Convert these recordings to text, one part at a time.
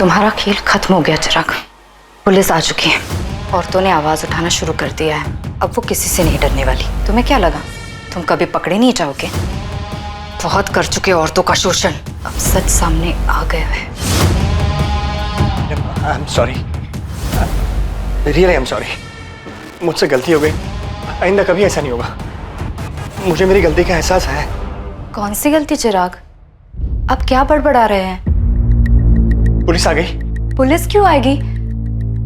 तुम्हारा खेल खत्म हो गया चिराग। पुलिस आ चुकी है, औरतों ने आवाज उठाना शुरू कर दिया है। अब वो किसी से नहीं डरने वाली। तुम्हें क्या लगा तुम कभी पकड़े नहीं जाओगे? बहुत कर चुके औरतों का शोषण, अब सच सामने आ गया है। I'm sorry. Really I'm sorry. मुझसे गलती हो गई, आइंदा कभी ऐसा नहीं होगा। मुझे मेरी गलती का एहसास है। कौन सी गलती चिराग? अब क्या बड़बड़ा रहे हैं? पुलिस आ गई। पुलिस क्यों आएगी?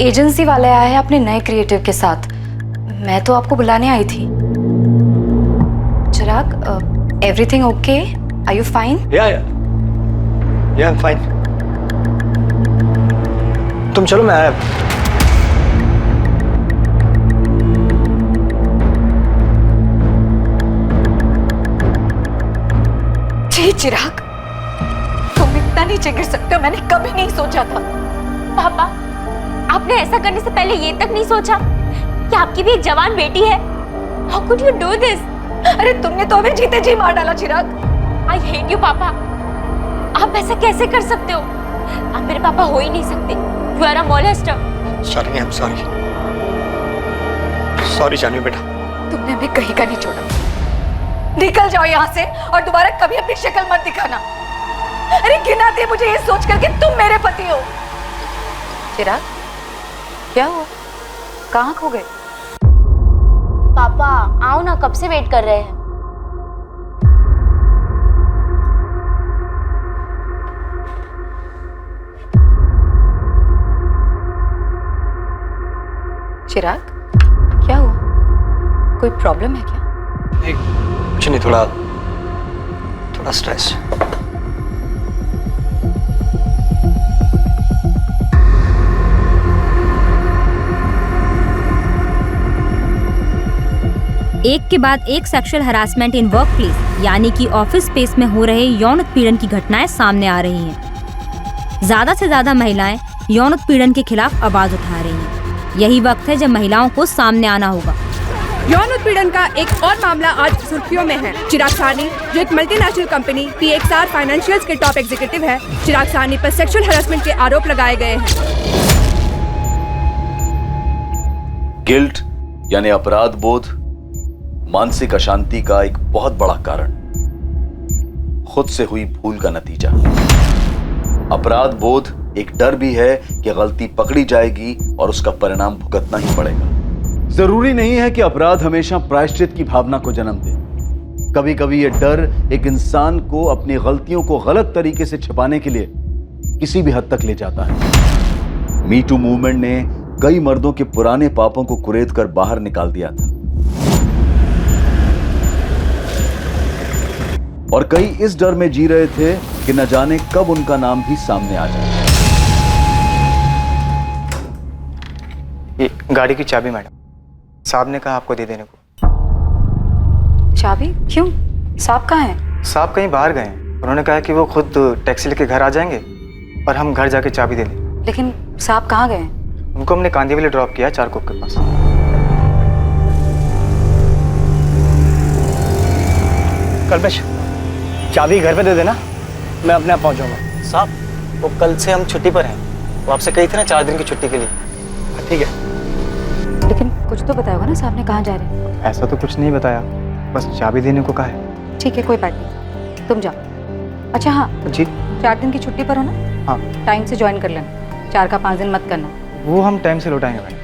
एजेंसी वाले आए हैं अपने नए क्रिएटिव के साथ। मैं तो आपको बुलाने आई थी। Chirag, everything okay? Are you fine? या I'm fine. तुम चलो, मैं आया। जी चिराग, तुम इतना नीचे गिर सकते हो, मैंने कभी नहीं सोचा था। पापा, आपने ऐसा करने से पहले ये तक नहीं सोचा कि आपकी भी एक जवान बेटी है? How could you do this? अरे तुमने तो हमें जीते जी मार डाला चिराग। I hate you पापा। आप ऐसा कैसे कर सकते हो? आप मेरे पापा हो ही नहीं सकते। You are a molester। Shalini, I'm sorry. Sorry Janvi बेटा। तुमने हमें कहीं का नहीं छोड़ा। निकल जाओ यहाँ से और दोबारा कभी अपनी शक्ल मत दिखाना। अरे घिना आती है मुझे ये सोच कर कि तुम मेरे पति हो। चिराग, क्या हुआ? कहाँ खो गए? पापा आओ ना, कब से वेट कर रहे हैं। चिराग, क्या हुआ? कोई प्रॉब्लम है क्या? कुछ नहीं, थोड़ा स्ट्रेस। एक के बाद एक sexual harassment in work place यानी कि ऑफिस स्पेस में हो रहे यौन उत्पीड़न की घटनाएं सामने आ रही हैं। ज्यादा से ज्यादा महिलाएं यौन उत्पीड़न के खिलाफ आवाज उठा रही हैं। यही वक्त है जब महिलाओं को सामने आना होगा। यौन उत्पीड़न का एक और मामला आज सुर्खियों में है। चिराग साहनी, जो एक मल्टीनेशनल कंपनी PXR फाइनेंशियल्स के टॉप एग्जीक्यूटिव है, चिराग साहनी पर सेक्सुअल हरासमेंट के आरोप लगाए गए हैं। गिल्ट यानी अपराध बोध मानसिक अशांति का एक बहुत बड़ा कारण, खुद से हुई भूल का नतीजा। अपराध बोध एक डर भी है कि गलती पकड़ी जाएगी और उसका परिणाम भुगतना ही पड़ेगा। जरूरी नहीं है कि अपराध हमेशा प्रायश्चित की भावना को जन्म दे। कभी कभी यह डर एक इंसान को अपनी गलतियों को गलत तरीके से छिपाने के लिए किसी भी हद तक ले जाता है। मी टू मूवमेंट ने कई मर्दों के पुराने पापों को कुरेद कर बाहर निकाल दिया था और कई इस डर में जी रहे थे कि न जाने कब उनका नाम भी सामने आ जाए। ये गाड़ी की चाबी मैडम, साहब ने कहा आपको दे देने को। चाबी? क्यों? साहब कहाँ हैं? साहब कहीं बाहर गए हैं। उन्होंने कहा कि वो खुद टैक्सी लेके घर आ जाएंगे और हम घर जाके चाबी दे दें। लेकिन साहब कहाँ गए? उनको हमने कांदीवली ड्रॉप किया, चारकोप के पास। कल्पेश, चाबी घर पे दे देना, मैं अपने आप पहुंच जाऊंगा। साहब वो कल से हम छुट्टी पर हैं। वो आपसे कही थी ना 4 दिन की छुट्टी के लिए। ठीक है। लेकिन कुछ तो बताया होगा ना साहब ने कहाँ जा रहे हैं? ऐसा तो कुछ नहीं बताया, बस चाबी देने को कहा है। ठीक है, कोई बात नहीं, तुम जाओ। अच्छा हाँ जी, 4 दिन की छुट्टी पर हो ना? हाँ। टाइम से ज्वाइन कर लेना, 4 का 5 दिन मत करना। वो हम टाइम से लौटाएंगे मैडम।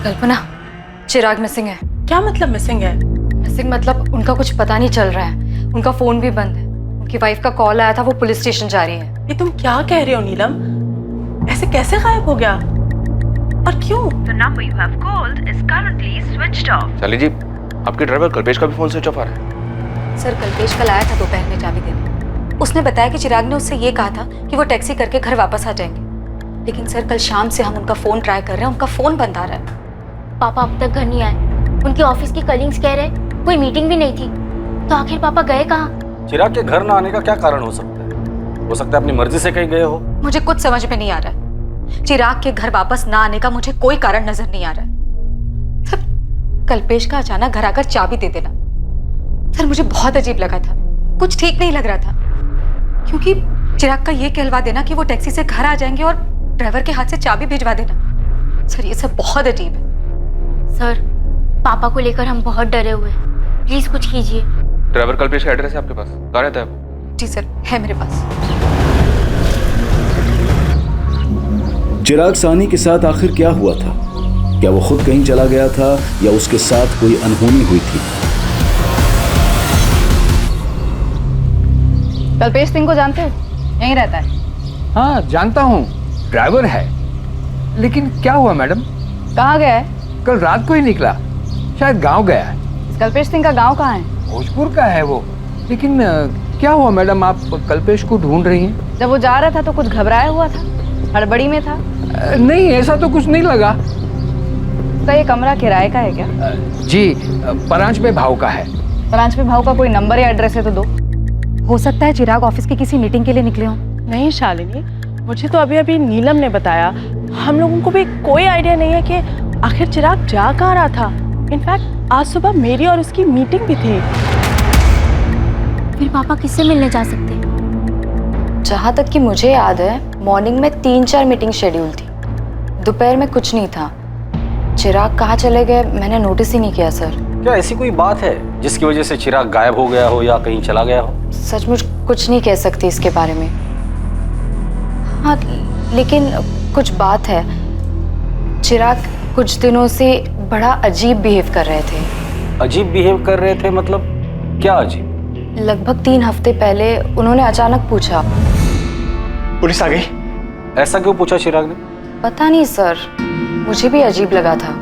कल्पना, चिराग मिसिंग है। क्या मतलब मिसिंग है? मिसिंग मतलब उनका कुछ पता नहीं चल रहा है। उनका फोन भी बंद है। उनकी वाइफ का कॉल आया था, वो पुलिस स्टेशन जा रही है। ये तुम क्या कह रहे हो नीलम? ऐसे कैसे गायब हो गया और क्यों? The number you have called is currently switched off. Shalini जी, आपके ड्राइवर कल्पेश का भी फोन स्विच ऑफ आ रहा है। सर, कल्पेश कल आया था दोपहर में चाबी देने। उसने बताया कि चिराग ने उससे ये कहा था कि वो टैक्सी करके घर वापस आ जाएंगे। लेकिन सर, कल शाम से हम उनका फोन ट्राई कर रहे हैं, उनका फोन बंद आ रहा है। पापा अब तक घर नहीं आए। उनके ऑफिस की कलीग्स कह रहे कोई मीटिंग भी नहीं थी। तो आखिर पापा गए कहाँ? चिराग के घर ना आने का क्या कारण हो सकता है? हो सकता है अपनी मर्जी से कहीं गए हो। मुझे कुछ समझ में नहीं आ रहा है। चिराग के घर वापस ना आने का मुझे कोई कारण नजर नहीं आ रहा है। सर, कल्पेश का अचानक घर आकर चाबी दे देना, सर मुझे बहुत अजीब लगा था, कुछ ठीक नहीं लग रहा था। क्योंकि चिराग का ये कहलवा देना कि वो टैक्सी से घर आ जाएंगे और ड्राइवर के हाथ से चाबी भिजवा देना, सर ये सब बहुत अजीब है। सर, पापा को लेकर हम बहुत डरे हुए हैं, प्लीज कुछ कीजिए। ड्राइवर कल्पेश का एड्रेस है आपके पास? कहाँ रहता है वो? जी सर, है मेरे पास। चिराग सानी के साथ आखिर क्या हुआ था? क्या वो खुद कहीं चला गया था या उसके साथ कोई अनहोनी हुई थी? कल्पेश सिंह को जानते हो? यहीं रहता है। हाँ जानता हूँ, ड्राइवर है। लेकिन क्या हुआ मैडम? कहाँ गया है? कल रात को ही निकला, शायद गांव गया है। कल्पेश सिंह का गांव कहाँ है? भोजपुर का है वो। लेकिन क्या हुआ मैडम, आप कल्पेश को ढूंढ रही हैं? जब वो जा रहा था तो कुछ घबराया हुआ था, हड़बड़ी में था। नहीं, ऐसा तो कुछ नहीं लगा। उसका ये कमरा किराए का है क्या? जी, परांच पे भाव का है। परांच पे भाव का कोई नंबर या एड्रेस है तो दो। हो सकता है चिराग ऑफिस की किसी मीटिंग के लिए निकले हों। नहीं शालिनी, मुझे तो अभी अभी नीलम ने बताया। हम लोगों को भी कोई आइडिया नहीं है कि आखिर चिराग जा कहाँ रहा था। इनफैक्ट आज सुबह मेरी और उसकी मीटिंग भी थी। फिर पापा किससे मिलने जा सकते हैं? जहाँ तक कि मुझे याद है, मॉर्निंग में 3-4 मीटिंग शेड्यूल थी, दोपहर में कुछ नहीं था। चिराग कहाँ चले गए मैंने नोटिस ही नहीं किया सर। क्या ऐसी कोई बात है जिसकी वजह से चिराग गायब हो गया हो या कहीं चला गया हो? सचमुच कुछ नहीं कह सकती इसके बारे में। हाँ, लेकिन कुछ बात है। चिराग कुछ दिनों से बड़ा अजीब बिहेव कर रहे थे। अजीब बिहेव कर रहे थे मतलब क्या अजीब? लगभग 3 हफ्ते पहले उन्होंने अचानक पूछा। पुलिस आ गई? ऐसा क्यों पूछा चिराग ने? पता नहीं सर, मुझे भी अजीब लगा था।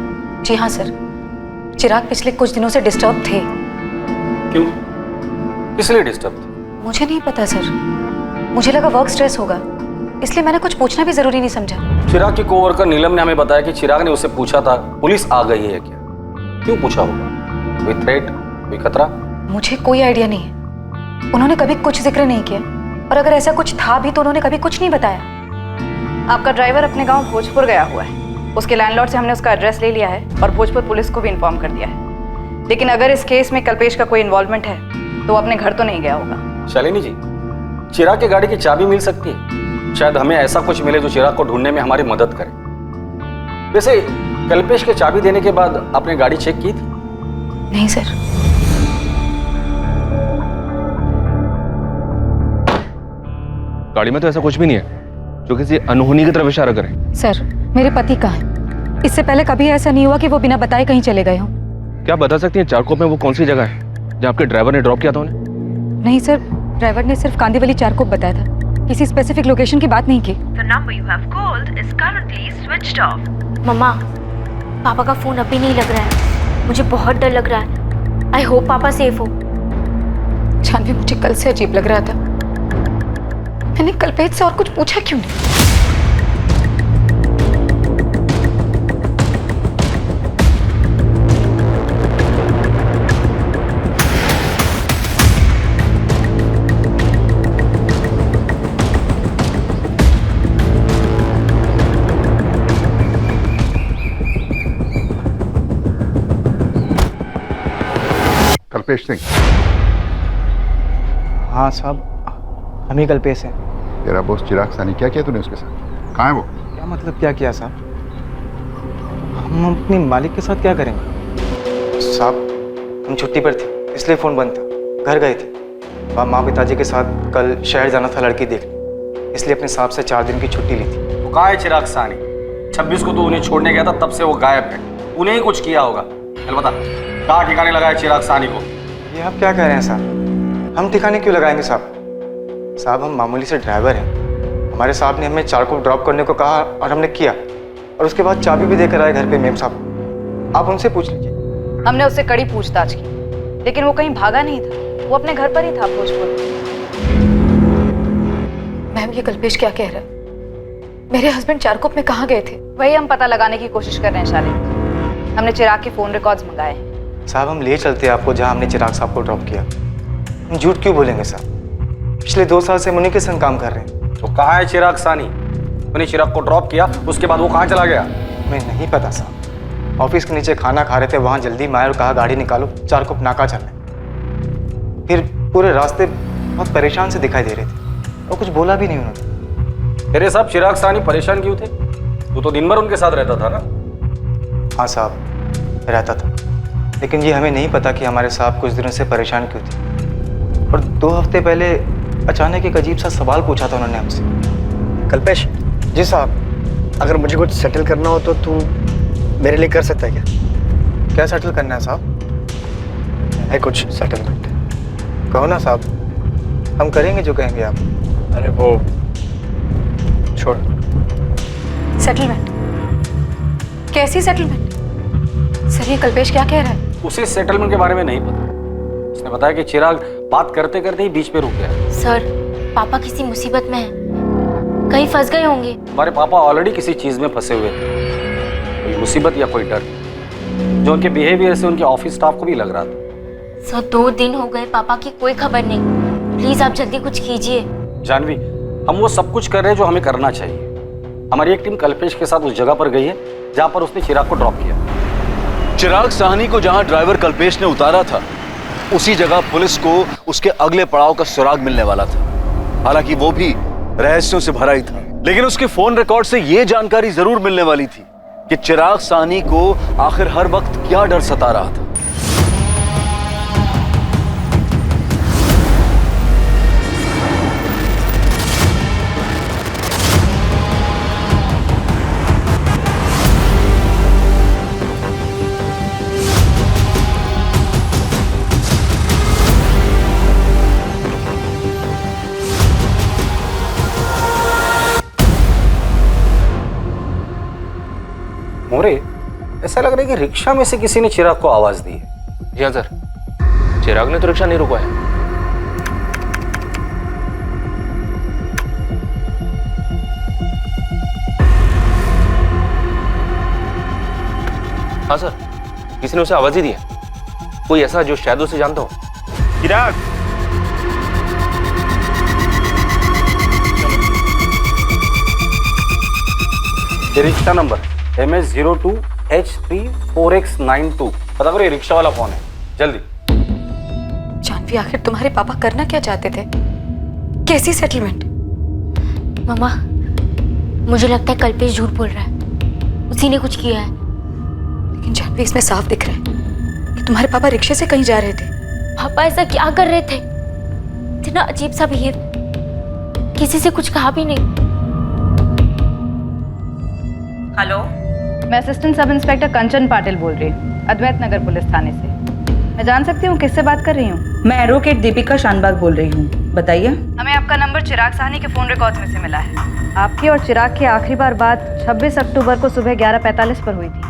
जी हाँ सर, चिराग पिछले कुछ दिनों से डिस्टर्ब थे। क्यों? किस लिए डिस्टर्ब थे? मुझे नहीं पता सर, मुझे लगा वर्क स्ट्रेस होगा, इसलिए मैंने कुछ पूछना भी जरूरी नहीं समझा। चिराग की कोवर्कर नीलम ने हमें बताया कि चिराग ने उसे पूछा था पुलिस आ गई है क्या। क्यों पूछा होगा? कोई थ्रेट, कोई खतरा? मुझे कोई आइडिया नहीं है। उन्होंने कभी कुछ जिक्र नहीं किया, और अगर ऐसा कुछ था भी तो उन्होंने कभी कुछ नहीं बताया। आपका ड्राइवर अपने गांव भोजपुर गया हुआ है। उसके लैंडलॉर्ड से हमने उसका एड्रेस ले लिया है और भोजपुर पुलिस को भी इन्फॉर्म कर दिया है। लेकिन अगर इस केस में कल्पेश का कोई इन्वॉल्वमेंट है तो वो अपने घर तो नहीं गया होगा। शालिनी जी, चिराग की गाड़ी की चाबी मिल सकती है। शायद हमें ऐसा कुछ मिले जो चिराग को ढूंढने में हमारी मदद करे। वैसे कल्पेश के चाबी देने के बाद आपने गाड़ी चेक की थी? नहीं सर। गाड़ी में तो ऐसा कुछ भी नहीं है जो किसी अनहोनी की तरफ इशारा करे। सर, मेरे पति कहाँ हैं? इससे पहले कभी ऐसा नहीं हुआ कि वो बिना बताए कहीं चले गए हों। क्या बता सकती हैं चारकोप में वो कौन सी जगह है जहाँ आपके ड्राइवर ने ड्रॉप किया था उन्हें? नहीं सर, ड्राइवर ने सिर्फ कांदीवली चारकोप बताया था, किसी स्पेसिफिक लोकेशन की बात नहीं की। The number you have called is currently switched off. मम्मा, पापा का फोन अभी नहीं लग रहा है, मुझे बहुत डर लग रहा है। आई होप पापा सेफ हो। जानवी, मुझे कल से अजीब लग रहा था। मैंने कल्पेश से और कुछ पूछा क्यों नहीं? कल्पेश सिंह? हाँ साहब, हम ही कल्पेश हैं। तेरा बॉस चिराग सानी, क्या किया तूने उसके साथ? कहाँ है वो? क्या मतलब क्या किया साहब? हम अपने मालिक के साथ क्या करेंगे? साहब, हम छुट्टी पर थे इसलिए फ़ोन बंद था। घर गए थे, माँ पिताजी के साथ कल शहर जाना था लड़की देखने, इसलिए अपने साहब से 4 दिन की छुट्टी ली थी। तो कहाँ है चिराग सानी? 26 को तो उन्हें छोड़ने गया था, तब से वो गायब है। उन्हें ही कुछ किया होगा। चल बता, कहाँ ठिकाने लगाया चिराग सानी को? ये आप क्या कह रहे हैं साहब? हम ठिकाने क्यों लगाएंगे साहब? साहब, हम मामूली से ड्राइवर हैं। हमारे साहब ने हमें चारकोप ड्रॉप करने को कहा और हमने किया, और उसके बाद चाबी भी देकर आए घर पे मेम साहब। आप उनसे पूछ लीजिए। हमने उससे कड़ी पूछताछ की, लेकिन वो कहीं भागा नहीं था, वो अपने घर पर ही था भोजपुर। मैम, ये कल्पेश क्या कह रहा है? मेरे हस्बैंड चारकोप में कहाँ गए थे? वही हम पता लगाने की कोशिश कर रहे हैं शालिनी। हमने चिराग के फोन रिकॉर्ड्स मंगाए हैं। साहब, हम ले चलते हैं आपको जहाँ हमने चिराग साहब को ड्रॉप किया। हम झूठ क्यों बोलेंगे साहब? पिछले 2 साल से हम उन्हीं के संग काम कर रहे हैं। तो कहाँ है चिराग सानी? मैंने चिराग को ड्रॉप किया, उसके बाद वो कहाँ चला गया? हमें नहीं पता साहब। ऑफिस के नीचे खाना खा रहे थे, वहाँ जल्दी में आए और कहा गाड़ी निकालो, 4 कोप नाका चलने। फिर पूरे रास्ते बहुत परेशान से दिखाई दे रहे थे और कुछ बोला भी नहीं उन्होंने। तेरे साहब चिराग सानी परेशान क्यों थे? तू तो दिन भर उनके साथ रहता था ना? हाँ साहब, रहता था, लेकिन ये हमें नहीं पता कि हमारे साहब कुछ दिनों से परेशान क्यों थे। और 2 हफ्ते पहले अचानक एक अजीब सा सवाल पूछा था उन्होंने हमसे। कल्पेश। जी साहब। अगर मुझे कुछ सेटल करना हो तो तू मेरे लिए कर सकता है क्या? क्या सेटल करना है साहब? है कुछ सेटलमेंट? कहो ना साहब, हम करेंगे जो कहेंगे आप। अरे वो छोड़। सेटलमेंट? कैसी सेटलमेंट? सर ये कल्पेश क्या कह रहा है? उसे सेटलमेंट के बारे में नहीं पता। उसने बताया कि चिराग बात करते करते ही बीच पे रुक गया। सर, पापा किसी मुसीबत में हैं, कहीं फंस गए होंगे। हमारे पापा ऑलरेडी किसी चीज में फंसे हुए थे, कोई मुसीबत या कोई डर, जो उनके बिहेवियर से उनके ऑफिस स्टाफ को भी लग रहा था। सर 2 दिन हो गए, पापा की कोई खबर नहीं। प्लीज आप जल्दी कुछ कीजिए। जानवी, हम वो सब कुछ कर रहे हैं जो हमें करना चाहिए। हमारी एक टीम कल्पेश के साथ उस जगह पर गई है जहां पर उसने चिराग को ड्रॉप किया। चिराग साहनी को जहां ड्राइवर कल्पेश ने उतारा था, उसी जगह पुलिस को उसके अगले पड़ाव का सुराग मिलने वाला था। हालांकि वो भी रहस्यों से भरा ही था, लेकिन उसके फोन रिकॉर्ड से यह जानकारी जरूर मिलने वाली थी कि चिराग साहनी को आखिर हर वक्त क्या डर सता रहा था। मोरे, ऐसा लग रहा है कि रिक्शा में से किसी ने चिराग को आवाज दी है। जी हाँ सर, चिराग ने तो रिक्शा नहीं रुकवाया। हाँ सर, किसी ने उसे आवाज ही दी है, कोई ऐसा जो शायद उसे जानता हो। चिराग, ये रिक्शा नंबर MS02H34X92, पता करो ये रिक्शा वाला कौन है, जल्दी। जानवी, आखिर तुम्हारे पापा करना क्या चाहते थे? कैसी सेटलमेंट? मामा, मुझे लगता है कल्पेश झूठ बोल रहा है, उसी ने कुछ किया है। लेकिन जानवी, इसमें साफ दिख रहा है कि तुम्हारे पापा रिक्शे से कहीं जा रहे थे। पापा ऐसा क्या कर रहे थे? इतना अजीब सा बिहेव, किसी से कुछ कहा भी नहीं। हेलो, मैं असिस्टेंट सब इंस्पेक्टर कंचन पाटिल बोल रही हूँ, अद्वैत नगर पुलिस थाने से। मैं जान सकती हूँ किससे बात कर रही हूँ? मैं एडवोकेट दीपिका शानबाग बोल रही हूँ, बताइए। हमें आपका नंबर चिराग साहनी के फोन रिकॉर्ड्स में से मिला है। आपकी और चिराग की आखिरी बार बात 26 अक्टूबर को सुबह 11:45 पर हुई थी।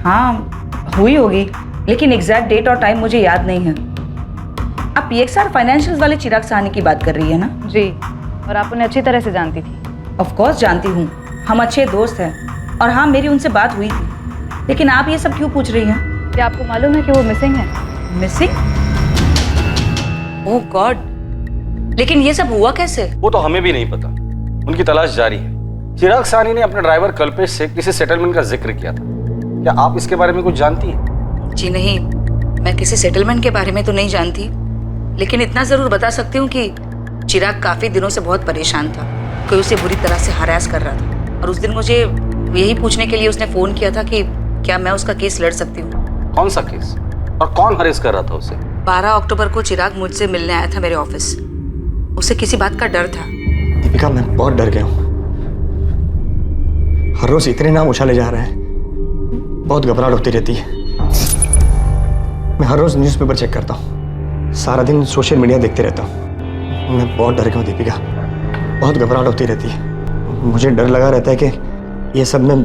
हाँ, हुई होगी, लेकिन एग्जैक्ट डेट और टाइम मुझे याद नहीं है। आप PXR फाइनेंशियल्स वाले चिराग साहनी की बात कर रही है ना? जी, और आप उन्हें अच्छी तरह से जानती थी। ऑफ कोर्स जानती हूँ, हम अच्छे दोस्त हैं, और हाँ मेरी उनसे बात हुई थी। लेकिन आप ये सब क्यों पूछ रही हैं? क्या आपको मालूम है कि वो मिसिंग है? मिसिंग? ओह गॉड, लेकिन ये सब हुआ कैसे? वो तो हमें भी नहीं पता, उनकी तलाश जारी है। चिराग सानी ने अपने ड्राइवर कल्पेश से किसी सेटलमेंट का जिक्र किया था, क्या आप इसके बारे में कुछ जानती हैं? जी नहीं, मैं किसी सेटलमेंट के बारे में तो नहीं जानती, लेकिन इतना जरूर बता सकती हूँ कि चिराग काफी दिनों से बहुत परेशान था। कोई उसे बुरी तरह से हरास कर रहा था, और उस दिन मुझे यही पूछने के लिए उसने फोन किया था कि क्या मैं उसका केस लड़ सकती हूँ। कौन सा केस और कौन हरेस कर रहा था उसे? 12 अक्टूबर को चिराग मुझसे मिलने आया था मेरे ऑफिस। उसे किसी बात का डर था। दीपिका, मैं बहुत डर गया हूँ। हर रोज इतने नाम उछाले जा रहे हैं, बहुत घबराहट होती रहती है। मैं हर रोज न्यूज़पेपर चेक करता हूँ, सारा दिन सोशल मीडिया देखते रहता हूँ। मैं बहुत डर गया हूँ दीपिका, बहुत घबराहट होती रहती है। मुझे डर लगा रहता है कि ये सब में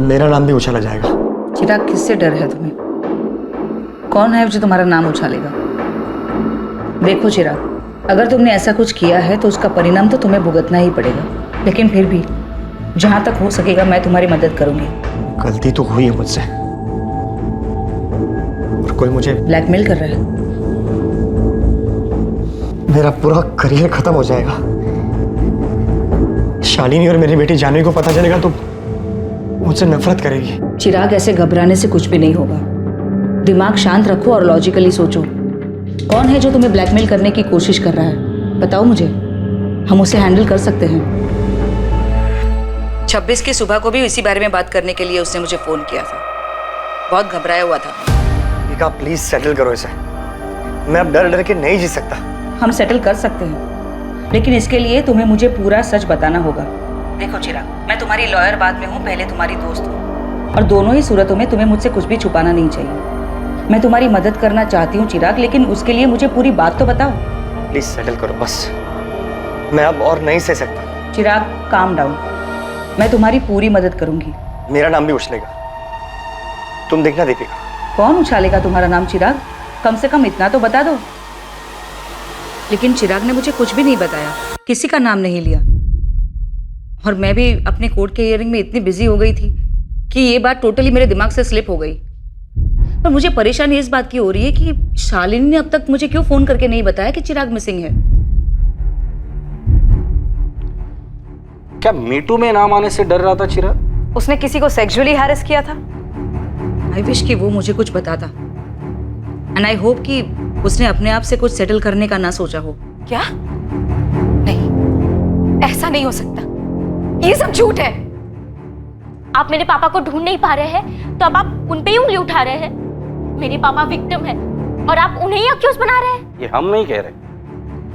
मेरा नाम भी उछाला जाएगा। चिराग, किससे डर है तुम्हें? कौन है जो तुम्हारा नाम उछालेगा? देखो चिराग, अगर तुमने ऐसा कुछ किया है तो उसका परिणाम तो तुम्हें भुगतना ही पड़ेगा, लेकिन फिर भी जहां तक हो सकेगा मैं तुम्हारी मदद करूंगी। गलती तो हुई है मुझसे, और कोई मुझे ब्लैकमेल कर रहा है। मेरा पूरा करियर खत्म हो जाएगा। शालिनी और मेरी बेटी जानवी को पता चलेगा तो मुझसे नफरत करेगी। चिराग, ऐसे घबराने से कुछ भी नहीं होगा। दिमाग शांत रखो और लॉजिकली सोचो। कौन है जो तुम्हें ब्लैकमेल करने की कोशिश कर रहा है? बताओ मुझे, हम उसे हैंडल कर सकते हैं। 26 की सुबह को भी इसी बारे में बात करने के लिए उसने मुझे फोन किया था। बहुत घबराया हुआ था। दीपिका प्लीज सेटल करो इसे। मैं अब डर डर के नहीं जी सकता। हम सेटल कर सकते हैं, लेकिन इसके लिए तुम्हें मुझे पूरा सच बताना होगा। देखो चिराग, मैं तुम्हारी लॉयर बाद में हूँ, पहले तुम्हारी दोस्त हूँ, और दोनों ही सूरतों में तुम्हें मुझसे कुछ भी छुपाना नहीं चाहिए। मैं तुम्हारी मदद करना चाहती हूँ चिराग, लेकिन उसके लिए मुझे पूरी बात तो बताओ। प्लीज सेटल करो बस, मैं अब और नहीं सह सकता। चिराग काम डाउन, मैं तुम्हारी पूरी मदद करूंगी। मेरा नाम भी उछलेगा, तुम देखना दीपिका। कौन उछालेगा तुम्हारा नाम चिराग? कम से कम इतना तो बता दो। लेकिन चिराग ने मुझे कुछ भी नहीं बताया, किसी का नाम नहीं लिया, और मैं भी अपने कोर्ट के हियरिंग में इतनी बिजी हो गई थी कि ये बात टोटली मेरे दिमाग से स्लिप हो गई। पर मुझे परेशानी इस बात की हो रही है कि शालिनी ने अब तक मुझे क्यों फोन करके नहीं बताया कि चिराग मिसिंग है। क्या मीटू में नाम आने से डर रहा था चिराग? उसने किसी को सेक्सुअली हैरेस किया था? आई विश कि वो मुझे कुछ बताता, एंड आई होप कि उसने अपने आप से कुछ सेटल करने का ना सोचा हो। क्या? नहीं, ऐसा नहीं हो सकता, ये सब झूठ है। आप मेरे पापा को ढूंढ नहीं पा रहे हैं तो अब आप उन पे ही उंगली उठा रहे हैं। मेरे पापा विक्टिम है और आप उन्हें ही अक्यूज बना रहे हैं। ये हम नहीं कह रहे,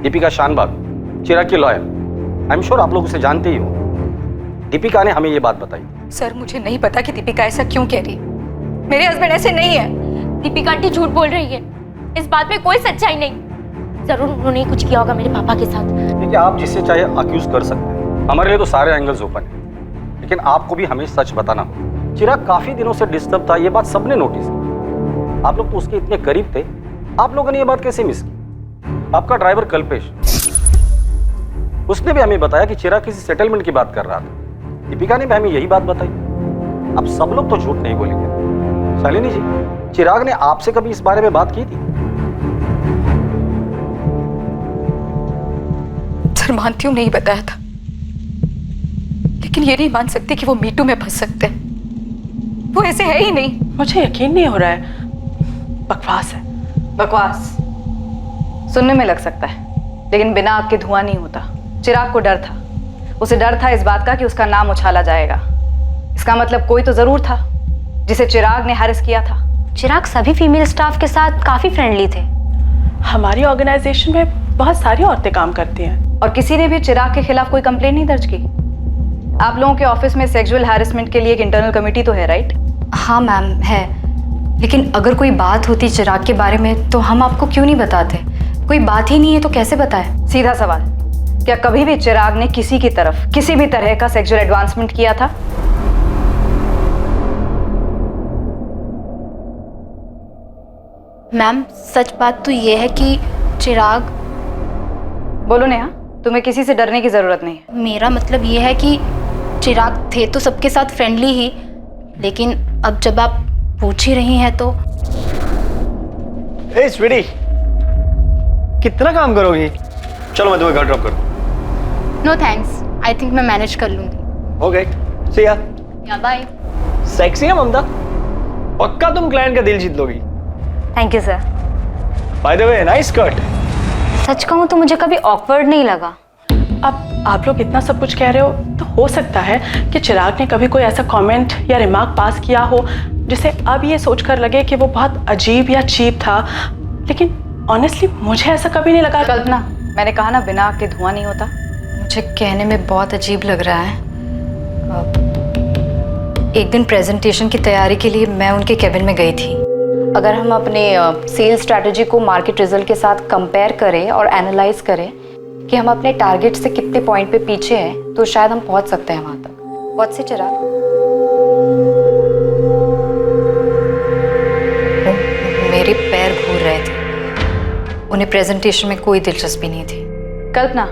दीपिका शानबाग, चिराग की लॉयर, आई एम श्योर आप लोग उसे जानते ही हो। दीपिका ने हमें ये बात बताई। सर मुझे नहीं पता कि दीपिका ऐसा क्यों कह रही है। मेरे हस्बैंड ऐसे नहीं है। दीपिका आंटी झूठ बोल रही है, इस बात में कोई सच्चाई नहीं। जरूर उन्होंने कुछ किया होगा मेरे पापा के साथ। देखिए, आप जिससे चाहे अक्यूज कर सकते हैं, हमारे लिए तो सारे एंगल्स ओपन है, लेकिन आपको भी हमें सच बताना होगा। चिराग काफी दिनों से डिस्टर्ब था, ये बात सबने नोटिस की। आप लोग तो उसके इतने करीब थे, आप लोगों ने ये बात कैसे मिस की? आपका ड्राइवर कल्पेश, उसने भी हमें बताया कि चिराग किसी सेटलमेंट की बात कर रहा था। दीपिका ने भी हमें यही बात बताई। अब सब लोग तो झूठ नहीं बोलेंगे। शालिनी जी, चिराग ने आपसे कभी इस बारे में बात की थी? सर मानती हूँ नहीं बताया था, लेकिन ये नहीं मान सकती कि वो मीटू में फंस सकते हैं। वो ऐसे है ही नहीं। मुझे यकीन नहीं हो रहा है, बकवास है। बकवास सुनने में लग सकता है, लेकिन बिना आग के धुआं नहीं होता। चिराग को डर था, उसे डर था इस बात का कि उसका नाम उछाला जाएगा। इसका मतलब कोई तो जरूर था जिसे चिराग ने हैरेस किया था। चिराग सभी फीमेल स्टाफ के साथ काफी फ्रेंडली थे। हमारी ऑर्गेनाइजेशन में बहुत सारी औरतें काम करती हैं, और किसी ने भी चिराग के खिलाफ कोई कंप्लेंट नहीं दर्ज की। आप लोगों के ऑफिस में सेक्सुअल हैरेसमेंट के लिए एक इंटरनल कमेटी तो है, राइट? हाँ मैम है, लेकिन अगर कोई बात होती चिराग के बारे में तो हम आपको क्यों नहीं बताते? कोई बात ही नहीं है तो कैसे बताए? सीधा सवाल, क्या कभी भी चिराग ने किसी की तरफ किसी भी तरह का सेक्सुअल एडवांसमेंट किया था? मैम सच बात तो ये है कि चिराग। बोलो नेहा, तुम्हें किसी से डरने की जरूरत नहीं है। मेरा मतलब ये है कि चिराग थे तो सबके साथ फ्रेंडली ही, लेकिन अब जब आप पूछ ही रही हैं तो। ए स्वीटी, कितना काम करोगी? चलो मैं तुम्हें घर ड्रॉप कर दूं। नो थैंक्स, आई थिंक मैं मैनेज कर लूंगी। ओके, सी या। या बाय। सेक्सी है ममता, पक्का तुम क्लाइंट का दिल जीत लोगी। Thank you sir. By the way, nice cut. सच कहूँ तो मुझे कभी ऑकवर्ड नहीं लगा। अब आप लोग इतना सब कुछ कह रहे हो तो हो सकता है कि चिराग ने कभी कोई ऐसा कमेंट या रिमार्क पास किया हो जिसे अब ये सोचकर लगे कि वो बहुत अजीब या चीप था, लेकिन ऑनेस्टली मुझे ऐसा कभी नहीं लगा। कल्पना, मैंने कहा ना बिना आग के धुआं नहीं होता। मुझे कहने में बहुत अजीब लग रहा है। एक दिन प्रेजेंटेशन की तैयारी के लिए मैं उनके केबिन में गई थी। अगर हम अपने सेल्स स्ट्रैटेजी को मार्केट रिजल्ट के साथ कंपेयर करें और एनालाइज करें कि हम अपने टारगेट से कितने पॉइंट पे पीछे हैं, तो शायद हम पहुंच सकते हैं वहां तक। बहुत से चिराग, मेरे पैर घूर रहे थे। उन्हें प्रेजेंटेशन में कोई दिलचस्पी नहीं थी। कल्पना,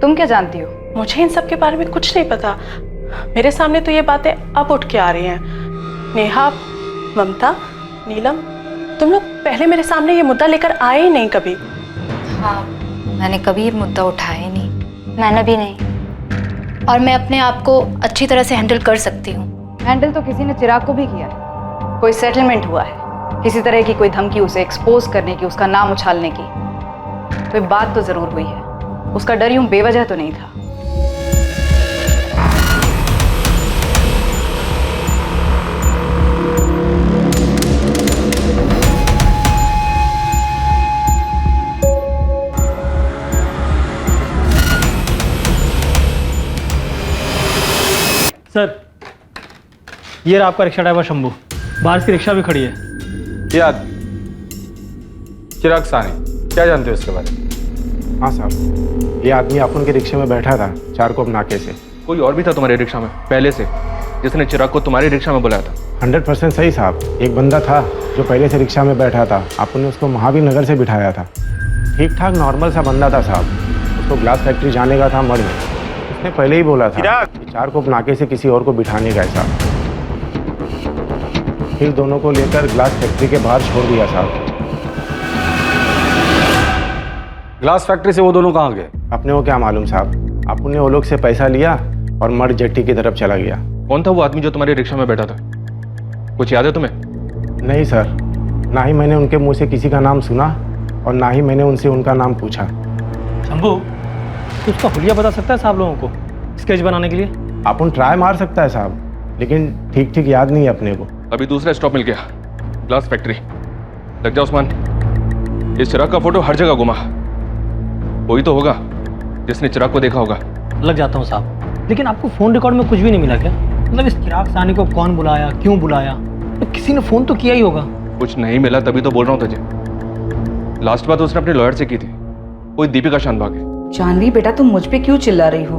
तुम क्या जानती हो? मुझे इन सब के बारे में कुछ नहीं पता। मेरे सामने तो ये बातें अब उठ के आ रही हैं। नेहा, ममता, नीलम, तुम लोग पहले मेरे सामने ये मुद्दा लेकर आए ही नहीं कभी। हाँ, मैंने कभी ये मुद्दा उठाया ही नहीं। मैंने भी नहीं, और मैं अपने आप को अच्छी तरह से हैंडल कर सकती हूँ। हैंडल तो किसी ने चिराग को भी किया है। कोई सेटलमेंट हुआ है, किसी तरह की कोई धमकी उसे एक्सपोज करने की, उसका नाम उछालने की, तो ये बात तो जरूर हुई है। उसका डर यूं बेवजह तो नहीं था। सर, ये रहा आपका रिक्शा ड्राइवर शंभू। बाहर की रिक्शा भी खड़ी है। चिराग सानी, क्या जानते हो इसके बारे में? हाँ साहब, ये आदमी अपन के रिक्शे में बैठा था चारकोप नाके से। कोई और भी था तुम्हारे रिक्शा में पहले से जिसने चिराग को तुम्हारी रिक्शा में बुलाया था? 100% सही साहब। एक बंदा था जो पहले से रिक्शा में बैठा था, अपन ने उसको महावीर नगर से बिठाया था। ठीक ठाक नॉर्मल सा बंदा था साहब। उसको ग्लास फैक्ट्री जाने का था मर्ज। उसने पहले ही बोला था कि चारकोप नाके से किसी और को बिठाने का है साहब। फिर दोनों को लेकर ग्लास फैक्ट्री के बाहर छोड़ दिया साहब। ग्लास फैक्ट्री से वो दोनों कहाँ गए? अपने को क्या मालूम साहब। अपन ने वो लोग से पैसा लिया और मर्ज जेट्टी की तरफ चला गया। कौन था वो आदमी जो तुम्हारी रिक्शा में बैठा था? कुछ याद है तुम्हें? नहीं सर, ना ही मैंने उनके मुंह से किसी का नाम सुना और ना ही मैंने उनसे उनका नाम पूछा। शंभू, तो उसका हुलिया बता सकता है साहब लोगों को स्केच बनाने के लिए? अपन ट्राई मार सकता है साहब, लेकिन ठीक ठीक याद नहीं है अपने को। अभी दूसरा स्टॉप मिल गया, ग्लास फैक्ट्री। लग जा उस्मान, इस चिराग का फोटो हर जगह घुमा। कोई तो होगा जिसने चिराग को देखा होगा। लग जाता हूँ साहब, लेकिन आपको फोन रिकॉर्ड में कुछ भी नहीं मिला क्या? मतलब इस चिराग सानी को कौन बुलाया, क्यों बुलाया? तो किसी ने फोन तो किया ही होगा। कुछ नहीं मिला तभी तो बोल रहा हूँ तुझे। लास्ट बात उसने अपने लॉयर से की थी, कोई दीपिका शानभाग है। जानवी बेटा, तुम मुझ पे क्यों चिल्ला रही हो?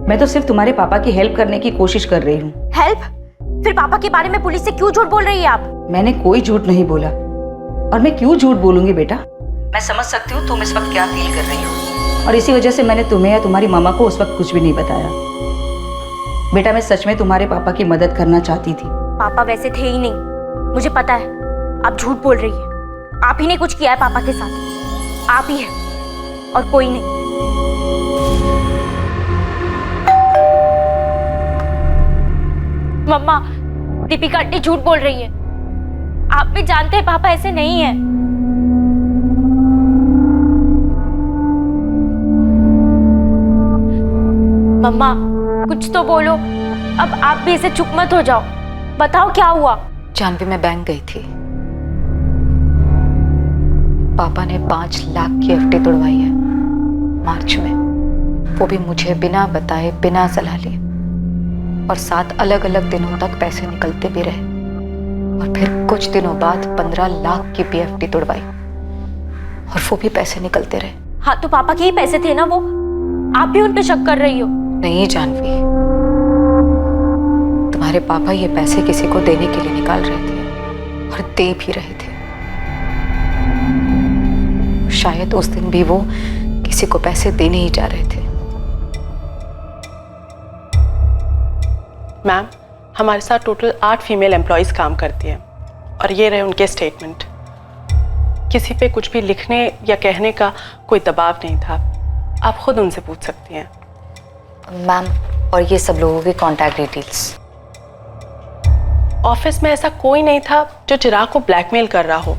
मैं तो सिर्फ तुम्हारे पापा की हेल्प करने की कोशिश कर रही हूँ। हेल्प? फिर पापा के बारे में पुलिस से क्यों झूठ बोल रही है आप? मैंने कोई झूठ नहीं बोला, और मैं क्यों झूठ बोलूंगी बेटा? मैं समझ सकती हूँ तुम इस वक्त क्या फील कर रही हो, और इसी वजह से मैंने तुम्हें या तुम्हारी मामा को उस वक्त कुछ भी नहीं बताया। बेटा, मैं सच में तुम्हारे पापा की मदद करना चाहती थी। पापा वैसे थे ही नहीं, मुझे पता है। आप झूठ बोल रही है। आप ही ने कुछ किया है पापा के साथ। आप ही है और कोई नहीं। मम्मा, दीपिका आंटी झूठ बोल रही है। आप भी जानते हैं पापा ऐसे नहीं है। मम्मा, कुछ तो बोलो। अब आप भी ऐसे चुप मत हो जाओ। बताओ क्या हुआ? जानवी, मैं बैंक गई थी। पापा ने 5 लाख की एफडी तोड़वाई है मार्च में, वो भी मुझे बिना बताए, बिना सलाह लिए। और 7 अलग अलग दिनों तक पैसे निकलते भी रहे। और फिर कुछ दिनों बाद 15 लाख की पीएफडी तोड़वाई, और वो भी पैसे निकलते रहे। हाँ, तो पापा के ही पैसे थे ना वो। आप भी उन पे शक कर रही हो? नहीं जानवी, तुम्हारे पापा ये पैसे किसी को देने के लिए निकाल रहे थे और दे भी रहे थे। शायद उस दिन भी वो किसी को पैसे देने ही जा रहे थे। मैम, हमारे साथ टोटल 8 फीमेल एम्प्लॉयज़ काम करती हैं, और ये रहे उनके स्टेटमेंट। किसी पे कुछ भी लिखने या कहने का कोई दबाव नहीं था। आप खुद उनसे पूछ सकती हैं। मैम, और ये सब लोगों की कॉन्टैक्ट डिटेल्स? ऑफिस में ऐसा कोई नहीं था जो चिराग को ब्लैकमेल कर रहा हो,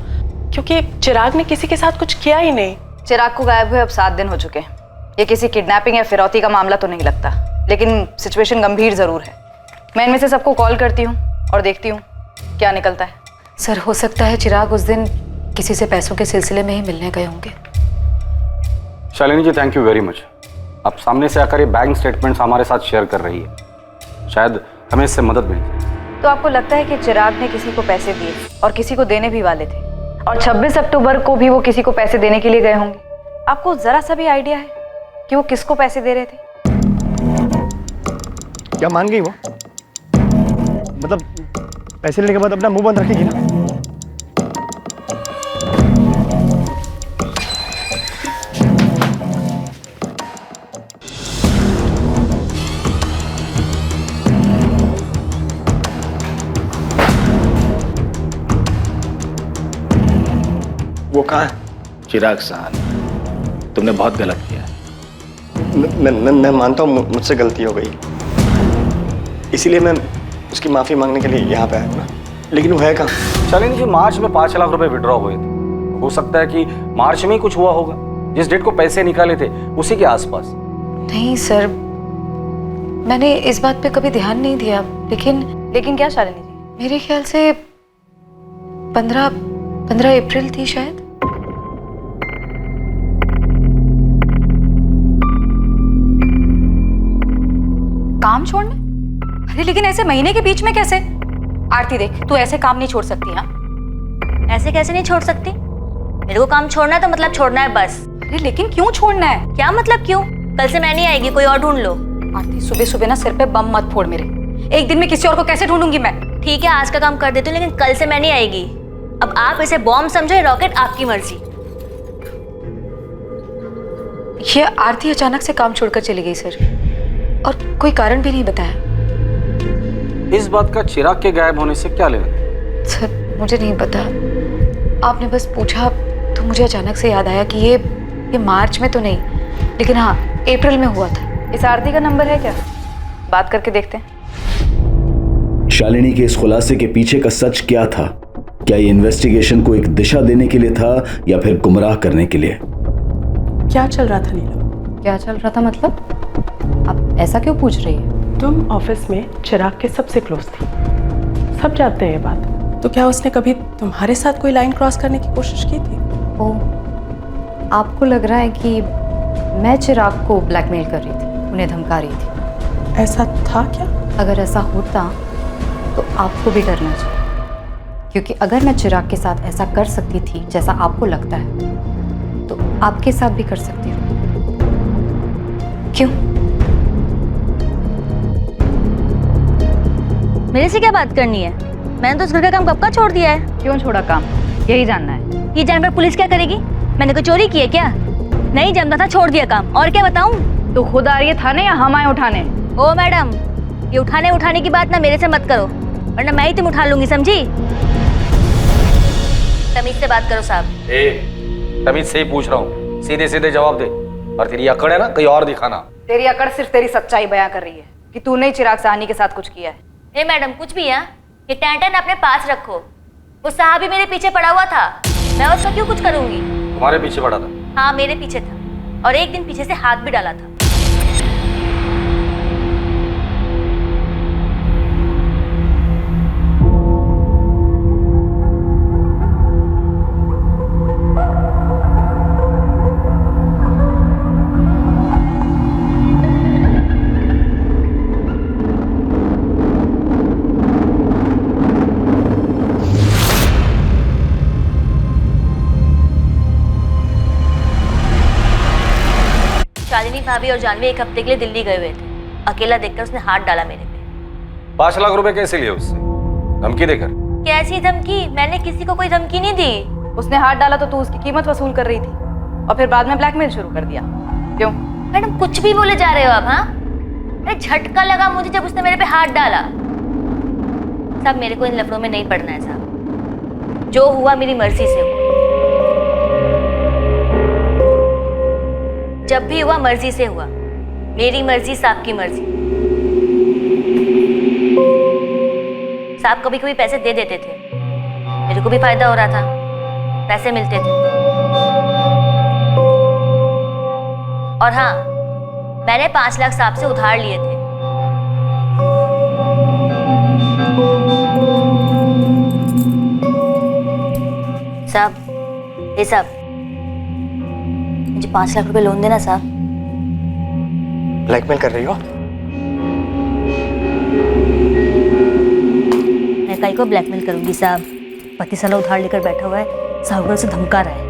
क्योंकि चिराग ने किसी के साथ कुछ किया ही नहीं। चिराग को गायब हुए अब 7 दिन हो चुके हैं। ये किसी किडनैपिंग या फिरौती का मामला तो नहीं लगता, लेकिन सिचुएशन गंभीर जरूर है। मैं इनमें से सबको कॉल करती हूँ और देखती हूँ क्या निकलता है। सर, हो सकता है चिराग उस दिन किसी से पैसों के सिलसिले में ही मिलने गए होंगे। शालिनी जी, थैंक यू वेरी मच। आप सामने से आकर ये बैंक स्टेटमेंट्स हमारे साथ शेयर कर रही है। शायद हमें इससे मदद मिल जाए। तो आपको लगता है कि चिराग ने किसी को पैसे दिए और किसी को देने भी वाले थे, और 26 अक्टूबर को भी वो किसी को पैसे देने के लिए गए होंगे? आपको जरा सा भी आइडिया है कि वो किसको पैसे दे रहे थे? क्या मान गई वो? मतलब पैसे लेने के बाद अपना मुंह बंद रखेगी ना? वो कहाँ है? चिराग साहनी, तुमने बहुत गलत किया है। मैं मानता हूँ मुझसे गलती हो गई, इसीलिए मैं उसकी माफ़ी मांगने के लिए यहाँ पे आया हूँ। लेकिन वो है कहाँ? शालिनी जी, मार्च में 5 लाख रुपए विड्रॉ हुए थे। हो सकता है कि मार्च में ही कुछ हुआ होगा, जिस डेट को पैसे निकाले थे उसी के आसपास। नहीं सर, मैंने इस बात पे कभी ध्यान नहीं दिया। लेकिन क्या शालिनी जी? मेरे ख्याल से 15 अप्रैल थी शायद। काम छोड़ने? अरे लेकिन ऐसे महीने के बीच में कैसे? आरती देख, तू ऐसे काम नहीं छोड़ सकती। हाँ, ऐसे कैसे नहीं छोड़ सकती? मेरे को काम छोड़ना है तो मतलब छोड़ना है बस। अरे लेकिन क्यों छोड़ना है? क्या मतलब क्यों? कल से मैं नहीं आएगी, कोई और ढूंढ लो। आरती, सुबह सुबह ना सिर पे बम मत फोड़ मेरे। एक दिन में किसी और को कैसे ढूंढूंगी मैं? ठीक है, आज का काम कर देती हूँ, लेकिन कल से मैं नहीं आएगी। अब आप इसे बॉम्ब समझो या रॉकेट, आपकी मर्जी। ये आरती अचानक से काम छोड़कर चली गई सर, और कोई कारण भी नहीं बताया। इस बात का चिराग के गायब होने से क्या लेना? सर मुझे नहीं पता, आपने बस पूछा तो मुझे अचानक से याद आया कि ये मार्च में तो नहीं, लेकिन हाँ अप्रैल में हुआ था। इस आरती का नंबर है क्या? बात करके देखते हैं। शालिनी के इस खुलासे के पीछे का सच क्या था? क्या ये इन्वेस्टिगेशन को एक दिशा देने के लिए था या फिर गुमराह करने के लिए? क्या चल रहा था नीलम? क्या चल रहा था मतलब? आप ऐसा क्यों पूछ रही है? तुम ऑफिस में चिराग के सबसे क्लोज थी, सब जानते हैं ये बात। तो क्या उसने कभी तुम्हारे साथ कोई लाइन क्रॉस करने की कोशिश की थी? ओ, आपको लग रहा है कि मैं चिराग को ब्लैकमेल कर रही थी, उन्हें धमका रही थी? ऐसा था क्या? अगर ऐसा होता तो आपको भी डरना चाहिए, क्योंकि अगर मैं चिराग के साथ ऐसा कर सकती थी जैसा आपको लगता है, तो आपके साथ भी कर सकती हूँ। क्यों? मेरे से क्या बात करनी है? मैंने तो उस घर का काम कब का छोड़ दिया है। क्यों छोड़ा काम, यही जानना है। ये जानकर पुलिस क्या करेगी? मैंने कोई चोरी की है क्या? नहीं जमता था, छोड़ दिया काम। और क्या बताऊं? तो खुद आ रही है थाने या हम आए उठाने? ओ मैडम, ये उठाने की बात ना मेरे से मत करो, वरना मैं ही तुम उठा लूंगी, समझी? तमीज से बात करो साहब। तमीज से ही पूछ रहा हूँ, सीधे सीधे जवाब दे। और तेरी अकड़ है ना, कहीं और दिखाना। तेरी अकड़ सिर्फ तेरी सच्चाई बयां कर रही है कि तूने ही चिराग साहनी के साथ कुछ किया है। ए मैडम, कुछ भी है, ये टैंटन अपने पास रखो। वो साहब ही मेरे पीछे पड़ा हुआ था, मैं उसका क्यों कुछ करूंगी? तुम्हारे पीछे पड़ा था? हाँ, मेरे पीछे था, और एक दिन पीछे से हाथ भी डाला था। शालिनी भाभी और जानवी एक हफ्ते के लिए दिल्ली गए हुए थे। अकेला देखकर उसने हाथ डाला मेरे पे। 5 लाख रुपए कैसे लिए उससे? धमकी देकर? कैसी धमकी? मैंने किसी को कोई धमकी नहीं दी। उसने हाथ डाला तो तू उसकी कीमत वसूल कर रही थी, और फिर बाद में ब्लैकमेल शुरू कर दिया। क्यों? मैडम कुछ भी बोले जा रहे हो आप? हाँ, अरे झटका लगा मुझे जब उसने मेरे पे हाथ डाला। साहब मेरे को इन लफड़ों में नहीं पड़ना है साहब, जो हुआ मेरी मर्जी से हुआ। जब भी हुआ मर्जी से हुआ, मेरी मर्जी साहब की मर्जी। साहब कभी कभी पैसे दे देते थे, मेरे को भी फायदा हो रहा था, पैसे मिलते थे। और हाँ, मैंने 5 लाख साहब से उधार लिए थे। साहब, ये साहब मुझे 5 लाख रुपए लोन देना साहब। ब्लैकमेल कर रही हो? मैं काई को ब्लैकमेल करूंगी साहब? पति साला उधार लेकर बैठा हुआ है, साहब उसे धमका रहा है।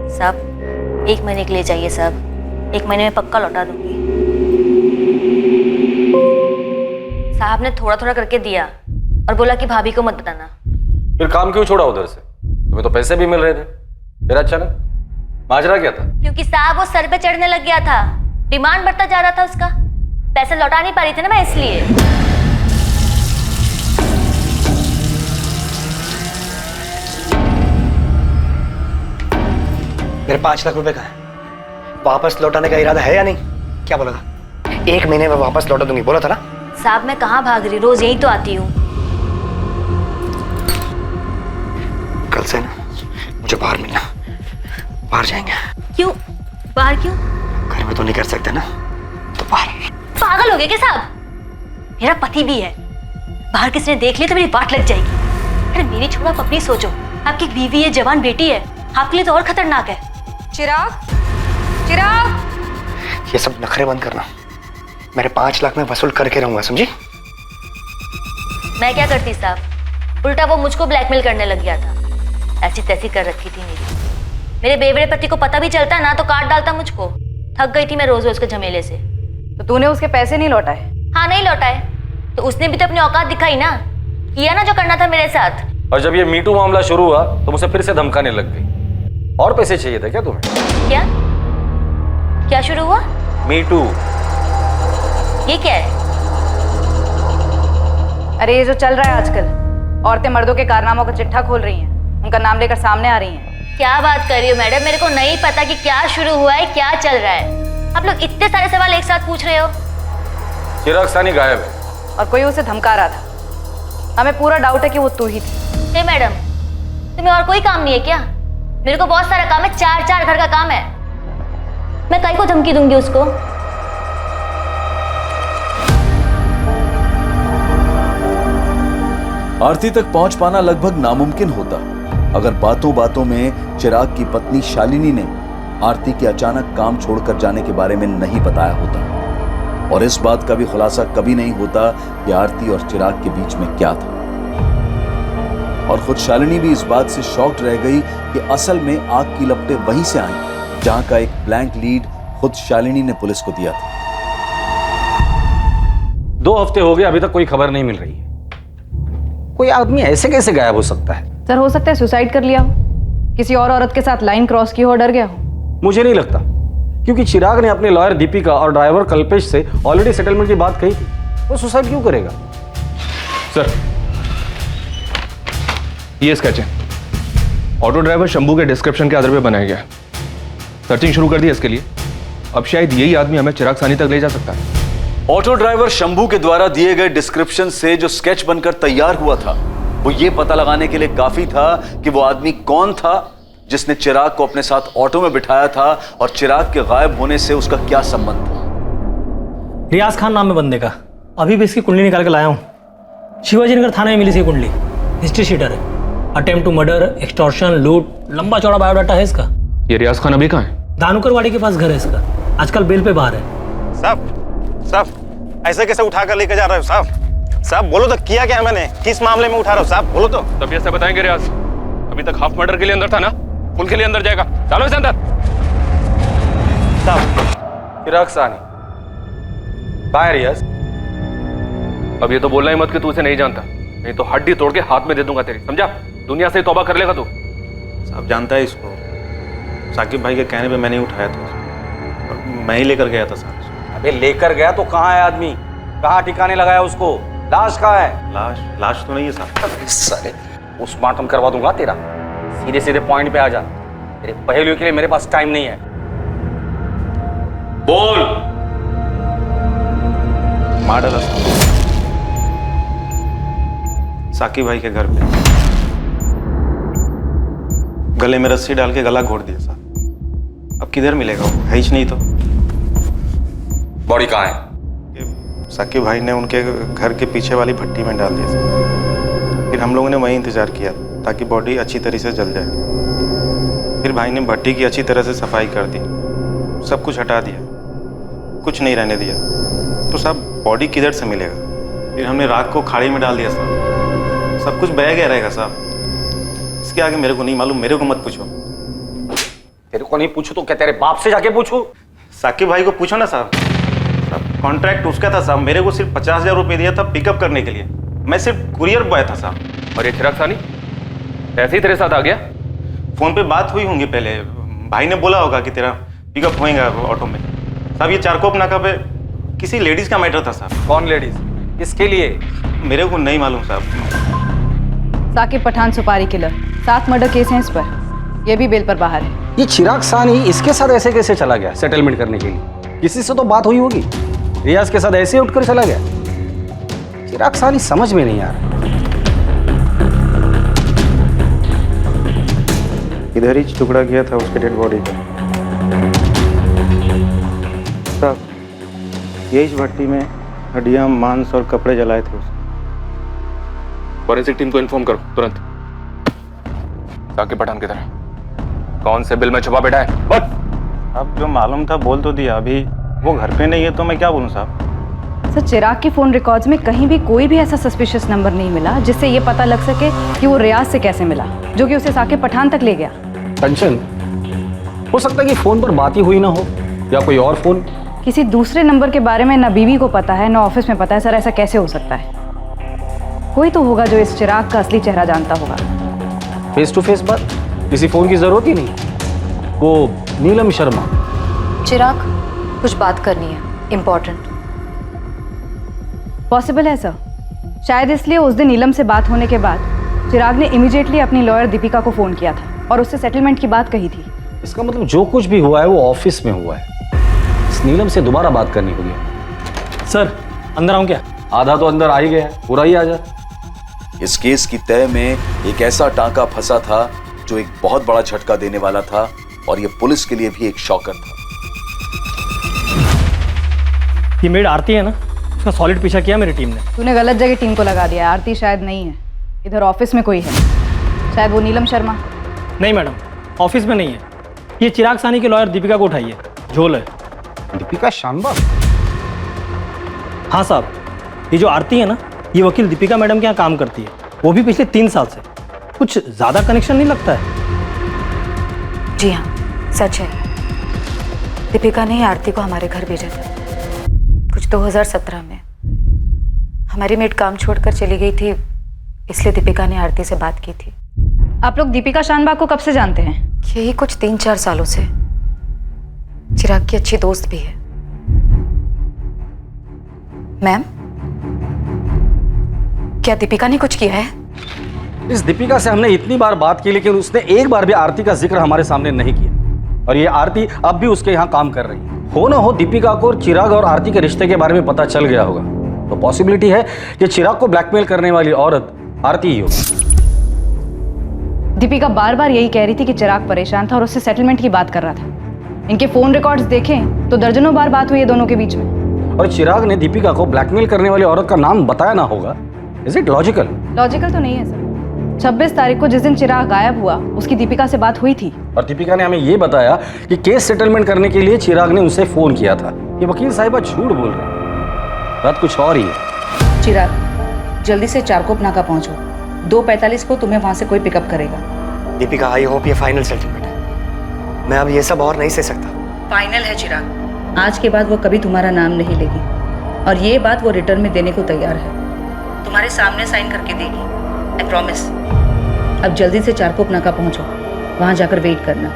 साहब 1 महीने के लिए चाहिए साहब, 1 महीने में पक्का लौटा दूंगी। साहब ने थोड़ा थोड़ा करके दिया और बोला कि भाभी को मत बताना। फिर काम क्यों छोड़ा उधर से? तुम्हें तो पैसे भी मिल रहे थे, फिर अचानक माजरा क्या था? क्योंकि साहब वो सर पे चढ़ने लग गया था, डिमांड बढ़ता जा रहा था उसका, पैसे लौटा नहीं पा रही थी ना मैं, इसलिए। मेरे 5 लाख रुपए का है, वापस लौटाने का इरादा है या नहीं? क्या बोला था? 1 महीने में वापस लौटा दूंगी बोला था ना? साहब मैं कहाँ भाग रही, रोज यही तो आती हूँ। कल से ना मुझे बाहर मिलना, बाहर जाएंगे। क्यों बाहर क्यों? घर में तो नहीं कर सकते ना, तो बाहर। पागल हो गए क्या साहब? मेरा पति भी है, बाहर किसी ने देख लिया तो मेरी बात लग जाएगी। अरे मेरी छोड़ो, आप अपनी सोचो, आपकी एक बीवी है, जवान बेटी है, आपके लिए तो और खतरनाक है। चिराग, चिराग, ये सब नखरे बंद करना। मेरे 5 लाख में वसूल करके रहूंगा, समझी? मैं क्या करती साहब, उल्टा वो मुझको ब्लैकमेल करने लग गया था। ऐसी तैसी कर रखी थी मेरे बेवड़े पति को पता भी चलता ना तो काट डालता मुझको। थक गई थी मैं रोज रोज के झमेले से। तो तूने उसके पैसे नहीं लौटाए? हाँ नहीं लौटाए, तो उसने भी तो अपनी औकात दिखाई ना, किया ना जो करना था मेरे साथ। और जब ये मीटू मामला शुरू हुआ तो मुझे फिर से धमकाने लग गई। और पैसे चाहिए थे क्या तुम्हें? क्या क्या शुरू हुआ? मीटू। ये क्या है? अरे ये जो चल रहा है आजकल, औरतें मर्दों के कारनामों का चिट्ठा खोल रही हैं, उनका नाम लेकर सामने आ रही हैं। क्या बात कर रही हो मैडम, मेरे को नहीं पता कि क्या शुरू हुआ है, क्या चल रहा है। आप लोग इतने सारे सवाल एक साथ पूछ रहे हो। चिराग सानी गायब है और कोई उसे धमका रहा था। हमें पूरा डाउट है कि वो तू ही थी। हे मैडम, तुम्हें और कोई काम नहीं है क्या? मेरे को बहुत सारा काम है, 4 घर का काम है। मैं काहे को धमकी दूंगी उसको? आरती तक पहुंच पाना लगभग नामुमकिन होता अगर बातों बातों में चिराग की पत्नी शालिनी ने आरती के अचानक काम छोड़कर जाने के बारे में नहीं बताया होता, और इस बात का भी खुलासा कभी नहीं होता कि आरती और चिराग के बीच में क्या था। और खुद शालिनी भी इस बात से शॉक्ड रह गई कि असल में आग की लपटें वहीं से आई जहां का एक ब्लैंक लीड खुद शालिनी ने पुलिस को दिया था। 2 हफ्ते हो गए, अभी तक कोई खबर नहीं मिल रही है। कोई आदमी ऐसे कैसे गायब हो सकता है? सर हो सकता है सुसाइड कर लिया हो, किसी और औरत के साथ लाइन क्रॉस की हो, डर गया हो। मुझे नहीं लगता, क्योंकि चिराग ने अपने लॉयर दीपिका और ड्राइवर कल्पेश से ऑलरेडी सेटलमेंट की बात कही थी। वो सुसाइड क्यों करेगा? सर ये स्केच है, ऑटो ड्राइवर शंभू के डिस्क्रिप्शन के आधार पर बनाया गया। सर्चिंग शुरू कर दी इसके लिए। अब शायद यही आदमी हमें चिराग सानी तक ले जा सकता है। ऑटो ड्राइवर शंभू के द्वारा दिए गए डिस्क्रिप्शन से जो स्केच बनकर तैयार हुआ था वो ये पता लगाने के लिए काफी था कि वो आदमी कौन था जिसने चिराग को अपने साथ ऑटो में बिठाया था और चिराग के गायब होने से उसका क्या संबंध था। रियाज खान नाम है बंदे का, अभी भी इसकी कुंडली निकाल के लाया हूँ। शिवाजी नगर थाने में मिली थी कुंडली, हिस्ट्री शीटर है। अटेम्प्ट टू मर्डर, एक्सटॉर्शन, लूट, लंबा चौड़ा बायोडाटा है इसका। ये रियाज खान अभी कहाँ है? धानुकरवाड़ी के पास घर है इसका, आजकल बेल पे बाहर है। साहब ऐसे कैसे उठा कर लेकर जा रहे हो साहब? साहब बोलो तो, किया क्या मैंने, किस मामले में उठा रहा हूँ साहब, बोलो तो। तब ऐसे बताएंगे रियाज, अभी तक हाफ मर्डर के लिए अंदर था ना, फुल के लिए अंदर जाएगा। चलो इसे अंदर। साहब चिराग सानी कहाँ है रियाज? अब ये तो बोलना ही मत कि तू उसे नहीं जानता, नहीं तो हड्डी तोड़ के हाथ में दे दूंगा तेरी, समझा? दुनिया से तौबा कर लेगा तू। साहब जानता है इसको, साकिब भाई के कहने पे मैंने उठाया था, मैं ही लेकर गया था साहब। अबे लेकर गया तो कहाँ है आदमी, कहाँ ठिकाने लगाया उसको? लाश कहाँ है? लाश तो नहीं है साहब। साले पोस्टमार्टम करवा दूंगा तेरा। सीधे सीधे पॉइंट पे आ जा, तेरे पहेलियों के लिए मेरे पास टाइम नहीं है। बोल। मार डाला साकिब भाई के घर पे, गले में रस्सी डाल के गला घोट दिया साहब। अब किधर मिलेगा वो, है ही नहीं तो। बॉडी कहाँ है? साकिब भाई ने उनके घर के पीछे वाली भट्टी में डाल दिया साहब। फिर हम लोगों ने वहीं इंतजार किया ताकि बॉडी अच्छी तरह से जल जाए। फिर भाई ने भट्टी की अच्छी तरह से सफाई कर दी, सब कुछ हटा दिया, कुछ नहीं रहने दिया। तो साहब बॉडी किधर से मिलेगा? फिर हमने रात को खाड़ी में डाल दिया साहब, सब कुछ बह गया रहेगा साहब। इसके आगे मेरे को नहीं मालूम, मेरे को मत पूछो। तेरे को नहीं पूछू तो क्या तेरे बाप से जाके पूछू? साकिब भाई को पूछो ना साहब। कॉन्ट्रैक्ट उसका था साहब, मेरे को सिर्फ 50,000 रुपये दिया था पिकअप करने के लिए, मैं सिर्फ कुरियर बॉय था साहब। और ये चिराग सानी ऐसे ही तेरे साथ आ गया? फोन पे बात हुई होंगी पहले, भाई ने बोला होगा कि तेरा पिकअप होएगा ऑटो में। साहब ये चारकोप नाका पे किसी लेडीज का मैटर था साहब। कौन लेडीज, किसके लिए? मेरे को नहीं मालूम साहब। साकिब पठान सुपारी किलर, 7 मर्डर केस हैं इस पर। ये भी बेल पर बाहर है। ये चिराग सानी इसके साथ ऐसे कैसे चला गया सेटलमेंट करने के लिए? किसी से तो बात हुई होगी। रियाज के साथ ऐसे उठकर चला गया? चिराग सानी समझ में नहीं आ रहा। इधर ही टुकड़ा किया था उसके डेड बॉडी का। साहब, यही भट्टी में हड्डियां, मांस और कपड़े जलाए थे उसने। फॉरेंसिक टीम को इन्फॉर्म करो तुरंत। साकिब पठान की तरह कौन से बिल में छुपा बैठा है? बोल। अब जो मालूम था बोल तो दिया, अभी वो घर पे नहीं है तो मैं क्या बोलूं साहब? सर, चिराग के फोन रिकॉर्ड्स में कहीं भी कोई भी ऐसा सस्पिशियस नंबर नहीं मिला जिससे ये पता लग सके कि वो रियाज से कैसे मिला, जो कि उसे साकिब पठान तक ले गया। कंचन, हो सकता है कि फोन पर बात ही हुई ना हो, या कोई और फोन। किसी दूसरे नंबर के बारे में ना बीवी को पता है ना ऑफिस में पता है। सर, ऐसा कैसे हो सकता है? कोई तो होगा जो इस चिराग का असली चेहरा जानता होगा। फेस टू फेस बात, किसी फोन की जरूरत ही नहीं। वो नीलम शर्मा। चिराग, कुछ बात करनी है, इम्पोर्टेंट। पॉसिबल है सर। शायद इसलिए उस दिन नीलम से बात होने के बाद चिराग ने इमीडिएटली अपनी लॉयर दीपिका को फोन किया था और उससे सेटलमेंट की बात कही थी। इसका मतलब जो कुछ भी हुआ है वो ऑफिस में हुआ है। इस नीलम से दोबारा बात करनी होगी। सर, अंदर आऊं क्या? आधा तो अंदर आ ही गया, पूरा ही आ जा। इस केस की तय में एक ऐसा टांका फंसा था जो एक बहुत बड़ा झटका देने वाला था, और ये पुलिस के लिए भी एक शॉकर था। ये मेड आरती है ना, उसका सॉलिड पीछा किया मेरी टीम ने। तूने गलत जगह टीम को लगा दिया। आरती शायद नहीं है, इधर ऑफिस में कोई है। शायद वो नीलम शर्मा। नहीं मैडम, ऑफिस में नहीं है। ये चिराग सानी के लॉयर दीपिका को उठाइए, झोल है। दीपिका शानबाग? हाँ साहब, ये जो आरती है ना, ये वकील दीपिका मैडम के यहाँ काम करती है, वो भी पिछले 3 साल से। कुछ ज्यादा कनेक्शन नहीं लगता है? जी हाँ, सच है। दीपिका ने आरती को हमारे घर भेजा था कुछ 2017 में। हमारी मेड काम छोड़कर चली गई थी, इसलिए दीपिका ने आरती से बात की थी। आप लोग दीपिका शानबाग को कब से जानते हैं? यही कुछ 3-4 सालों से। चिराग की अच्छी दोस्त भी है। मैम, क्या दीपिका ने कुछ किया है? इस दीपिका से हमने इतनी बार बात की, लेकिन उसने एक बार भी आरती का जिक्र हमारे सामने नहीं किया। और ये आरती अब भी उसके यहाँ काम कर रही है। हो ना हो दीपिका को चिराग और आरती के रिश्ते के बारे में पता चल गया होगा, तो पॉसिबिलिटी है कि चिराग को ब्लैकमेल करने वाली औरत आरती ही होगी। दीपिका बार बार यही कह रही थी कि चिराग परेशान था और उससे सेटलमेंट की बात कर रहा था। इनके फोन रिकॉर्ड्स देखें तो दर्जनों बार बात हुई है दोनों के बीच में। और चिराग ने दीपिका को ब्लैकमेल करने वाली औरत का नाम बताया ना होगा। Is it logical? लॉजिकल तो नहीं है सर। 26 तारीख को जिस दिन चिराग गायब हुआ, उसकी दीपिका से बात हुई थी। और दीपिका ने हमें ये बताया कि केस सेटलमेंट करने के लिए चिराग ने उसे फोन किया था। ये वकील साहिबा झूठ बोल रहे हैं, बात कुछ और ही है। चिराग, जल्दी से चारकोप नाका पहुंचो। 2:45 को तुम्हें वहां से कोई पिकअप करेगा। दीपिका, आई होप ये फाइनल सेटलमेंट है। मैं अब ये सब और नहीं सह सकता। फाइनल है चिराग। आज के बाद वो कभी तुम्हारा नाम नहीं लेगी, और ये बात वो रिटर्न में देने को तैयार है। तुम्हारे सामने साइन करके देगी, आई प्रॉमिस। अब जल्दी से चारकोप नाका पहुंचो, वहां जाकर वेट करना।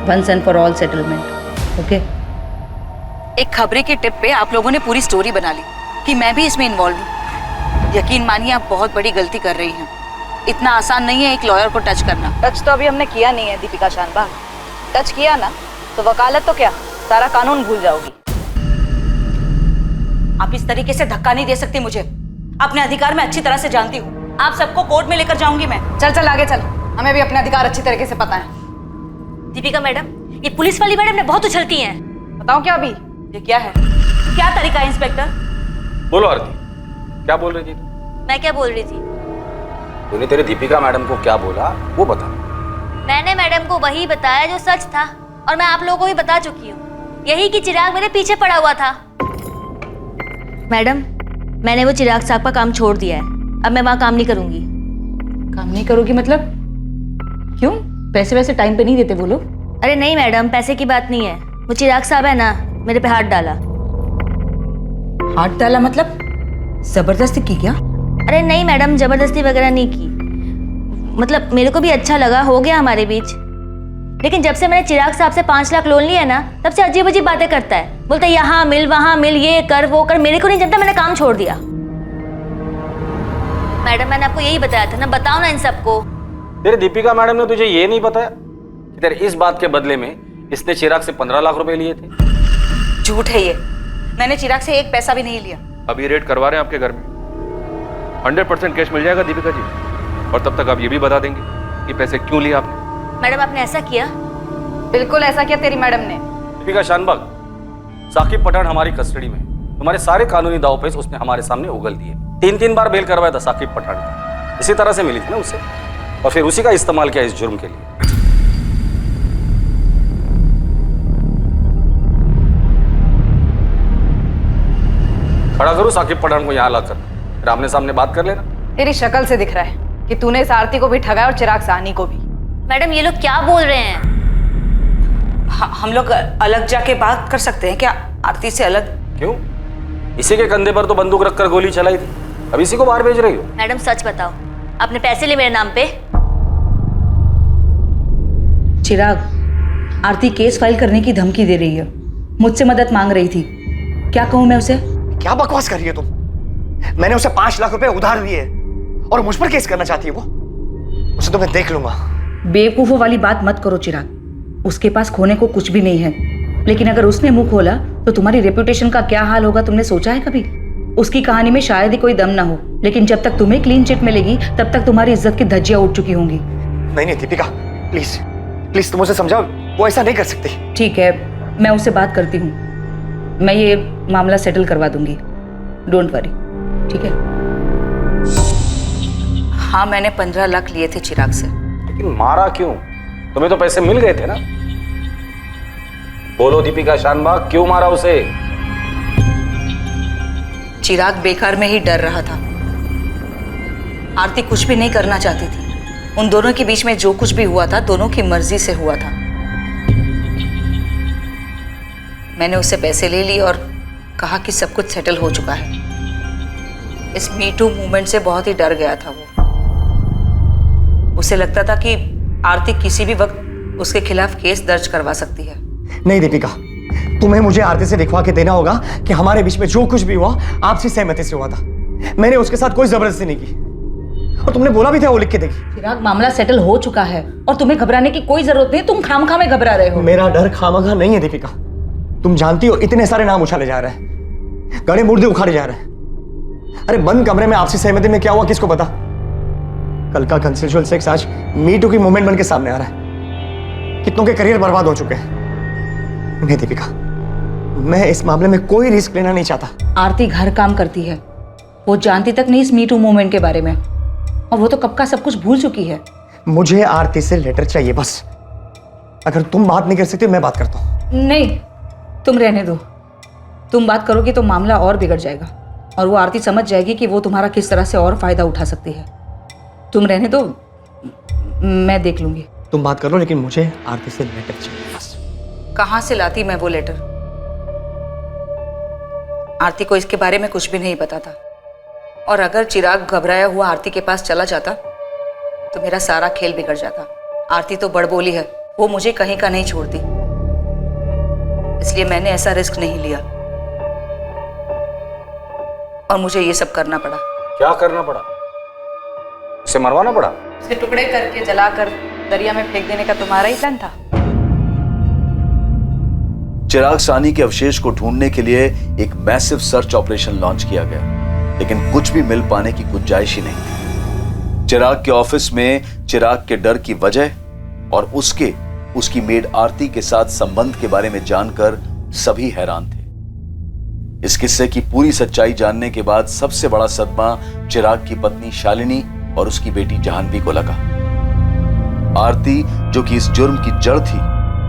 Once and for all settlement, okay? एक खबरी की टिप पे आप लोगों ने पूरी स्टोरी बना ली कि मैं भी इसमें इन्वॉल्व हूँ। यकीन मानिए, आप बहुत बड़ी गलती कर रही हैं। इतना आसान नहीं है एक लॉयर को टच करना। टच तो अभी हमने किया नहीं है दीपिका शानबाग। टच किया ना तो वकालत तो क्या, सारा कानून भूल जाओगी। आप इस तरीके से धक्का नहीं दे सकती मुझे। अपने अधिकार मैं अच्छी तरह से जानती हूँ। आप सबको कोर्ट में लेकर जाऊंगी मैं। चल चल आगे चल, हमें भी अपने अधिकार अच्छी तरीके से पता है। दीपिका मैडम, ये पुलिस वाली मैडम ने बहुत उछलती हैं। बताओ क्या अभी? ये क्या है? क्या तरीका है इंस्पेक्टर? बोलो आरती, क्या बोल रही थी? मैं क्या बोल रही थी? तूने तेरे दीपिका मैडम को क्या बोला वो बता। मैंने मैडम को वही बताया जो सच था, और मैं आप लोगों को भी बता चुकी हूँ। यही कि चिराग मेरे पीछे पड़ा हुआ था। मैडम, मैंने वो चिराग साहब का काम छोड़ दिया है। अब मैं वहाँ काम नहीं करूंगी। काम नहीं करोगी मतलब? क्यों? पैसे वैसे टाइम पे नहीं देते वो लोग? अरे नहीं मैडम, पैसे की बात नहीं है। वो चिराग साहब है ना, मेरे पे हाथ डाला। हाथ डाला मतलब जबरदस्ती की क्या? अरे नहीं मैडम, जबरदस्ती वगैरह नहीं की। मतलब मेरे को भी अच्छा लगा, हो गया हमारे बीच। लेकिन जब से मैंने चिराग साहब से 5 लाख लोन लिया ना, तब से अजीब अजीब बातें करता है। बोलता है यहाँ मिल वहाँ मिल, ये कर वो कर। मेरे को नहीं जानता, मैंने काम छोड़ दिया। मैडम, मैंने आपको यही बताया था ना, बताओ ना इन सबको। तेरे दीपिका मैडम ने तुझे ये नहीं बताया कि तेरे इस बात के बदले में इसने चिराग से 15 लाख रुपए लिए थे? झूठ है ये, मैंने चिराग से एक पैसा भी नहीं लिया। अभी रेड करवा रहे हैं आपके घर में, 100% कैश मिल जाएगा दीपिका जी, और तब तक आप ये भी बता देंगे कि पैसे क्यों लिए आपने। मैडम आपने ऐसा किया? बिल्कुल ऐसा किया तेरी मैडम ने। दीपिका शानबाग, साकिब पठान हमारी कस्टडी में, तुम्हारे सारे कानूनी दांवपेच उसने हमारे सामने उगल दिए। 3 बार बेल करवाया था साकिब पठान का, इसी तरह से मिली थी ना उससे, और फिर उसी का इस्तेमाल किया इस जुर्म के लिए। खड़ा करो साकिब पठान को यहाँ लाकर, फिर आमने सामने बात कर लेना। तेरी शक्ल से दिख रहा है कि तूने इस आरती को भी ठगाया और चिराग साहनी को भी। मैडम ये लोग क्या बोल रहे हैं? हम लोग अलग जाके बात कर सकते हैं क्या, आरती से अलग? क्यों? इसी के कंधे पर तो बंदूक रखकर गोली चलाई थी, अब इसी को बाहर भेज रही हो? मैडम सच बताओ, आपने पैसे लिए मेरे नाम पे? चिराग, आरती केस फाइल करने की धमकी दे रही है, मुझसे मदद मांग रही थी। क्या कहूं मैं उसे? क्या बकवास कर रही है तुम? मैंने उसे 5 लाख रुपए उधार दिए और मुझ पर केस करना चाहती है वो? उसे तो मैं देख लूंगा। बेवकूफों वाली बात मत करो चिराग, उसके पास खोने को कुछ भी नहीं है, लेकिन अगर उसने मुंह खोला तो तुम्हारी रेपुटेशन का क्या हाल होगा, तुमने सोचा है कभी? उसकी कहानी में शायद ही कोई दम ना हो, लेकिन जब तक तुम्हें क्लीन चिट मिलेगी तब तक तुम्हारी इज्जत की धज्जियां उठ चुकी होंगी। नहीं दीपिका, प्लीज प्लीज तुम उसे समझाओ, वो ऐसा नहीं कर सकती। ठीक है, मैं उससे बात करती हूँ, मैं ये मामला सेटल करवा दूंगी, डोंट वरी, ठीक है? हाँ, मैंने 15 लाख लिए थे चिराग से। लेकिन मारा क्यों? तुम्हें तो पैसे मिल गए थे ना। बोलो दीपिका शानबाग, क्यों मारा उसे? चिराग बेकार में ही डर रहा था। आरती कुछ भी नहीं करना चाहती थी, उन दोनों के बीच में जो कुछ भी हुआ था दोनों की मर्जी से हुआ था। मैंने उससे पैसे ले लिए और कहा कि सब कुछ सेटल हो चुका है। इस मी टू मूवमेंट से बहुत ही डर गया था वो। उसे लगता था कि आरती किसी भी वक्त उसके खिलाफ केस दर्ज करवा सकती है। नहीं दीपिका, तुम्हें मुझे आरती से दिखवा के देना होगा कि हमारे बीच में जो कुछ भी हुआ आपसी सहमति से हुआ था। मैंने उसके साथ कोई जबरदस्ती नहीं की, और तुमने बोला भी था वो लिख के देगी। चिराग, मामला सेटल हो चुका है और तुम्हें घबराने की कोई जरूरत नहीं, तुम खामखा में घबरा रहे हो। मेरा डर खामखा नहीं है दीपिका, तुम जानती हो इतने सारे नाम उछाले जा रहे हैं, गड़े मुर्दे उखाड़े जा रहे हैं। अरे बंद कमरे में आपसी सहमति में क्या हुआ किसको पता? कल का कंसेंशुअल सेक्स आज मी टू की मूवमेंट बन के सामने आ रहा है। कितनों के करियर बर्बाद हो चुके हैं। नहीं दीपिका, मैं इस मामले में कोई रिस्क लेना नहीं चाहता। आरती घर काम करती है, वो जानती तक नहीं इस मी टू मूवमेंट के बारे में, और वो तो कब का सब कुछ भूल चुकी है। मुझे आरती से लेटर चाहिए बस। अगर तुम बात नहीं कर सकते मैं बात करता हूँ। नहीं, तुम रहने दो। तुम बात करोगे तो मामला और बिगड़ जाएगा और वो आरती समझ जाएगी कि वो तुम्हारा किस तरह से और फायदा उठा सकती है। तुम रहने दो, मैं देख लूंगी। तुम बात करो, लेकिन मुझे आरती से लेटर चाहिए बस। कहाँ से लाती मैं वो लेटर? आरती को इसके बारे में कुछ भी नहीं पता था, और अगर चिराग घबराया हुआ आरती के पास चला जाता तो मेरा सारा खेल बिगड़ जाता। आरती तो बड़बोली है, वो मुझे कहीं का नहीं छोड़ती, इसलिए मैंने ऐसा रिस्क नहीं लिया और मुझे ये सब करना पड़ा। क्या करना पड़ा? उसे मरवाना पड़ा? उसे टुकड़े करके जलाकर दरिया में फेंक देने का तुम्हारा ही प्लान था? चिराग साहनी के अवशेष को ढूंढने के लिए एक मैसिव सर्च ऑपरेशन लॉन्च किया गया, लेकिन कुछ भी मिल पाने की गुंजाइश ही नहीं थी। चिराग के ऑफिस में चिराग के डर की वजह और उसकी मेड आरती के साथ संबंध के बारे में जानकर सभी हैरान थे। इस किस्से की पूरी सच्चाई जानने के बाद सबसे बड़ा सदमा चिराग की पत्नी शालिनी और उसकी बेटी जाह्नवी को लगा। आरती, जो कि इस जुर्म की जड़ थी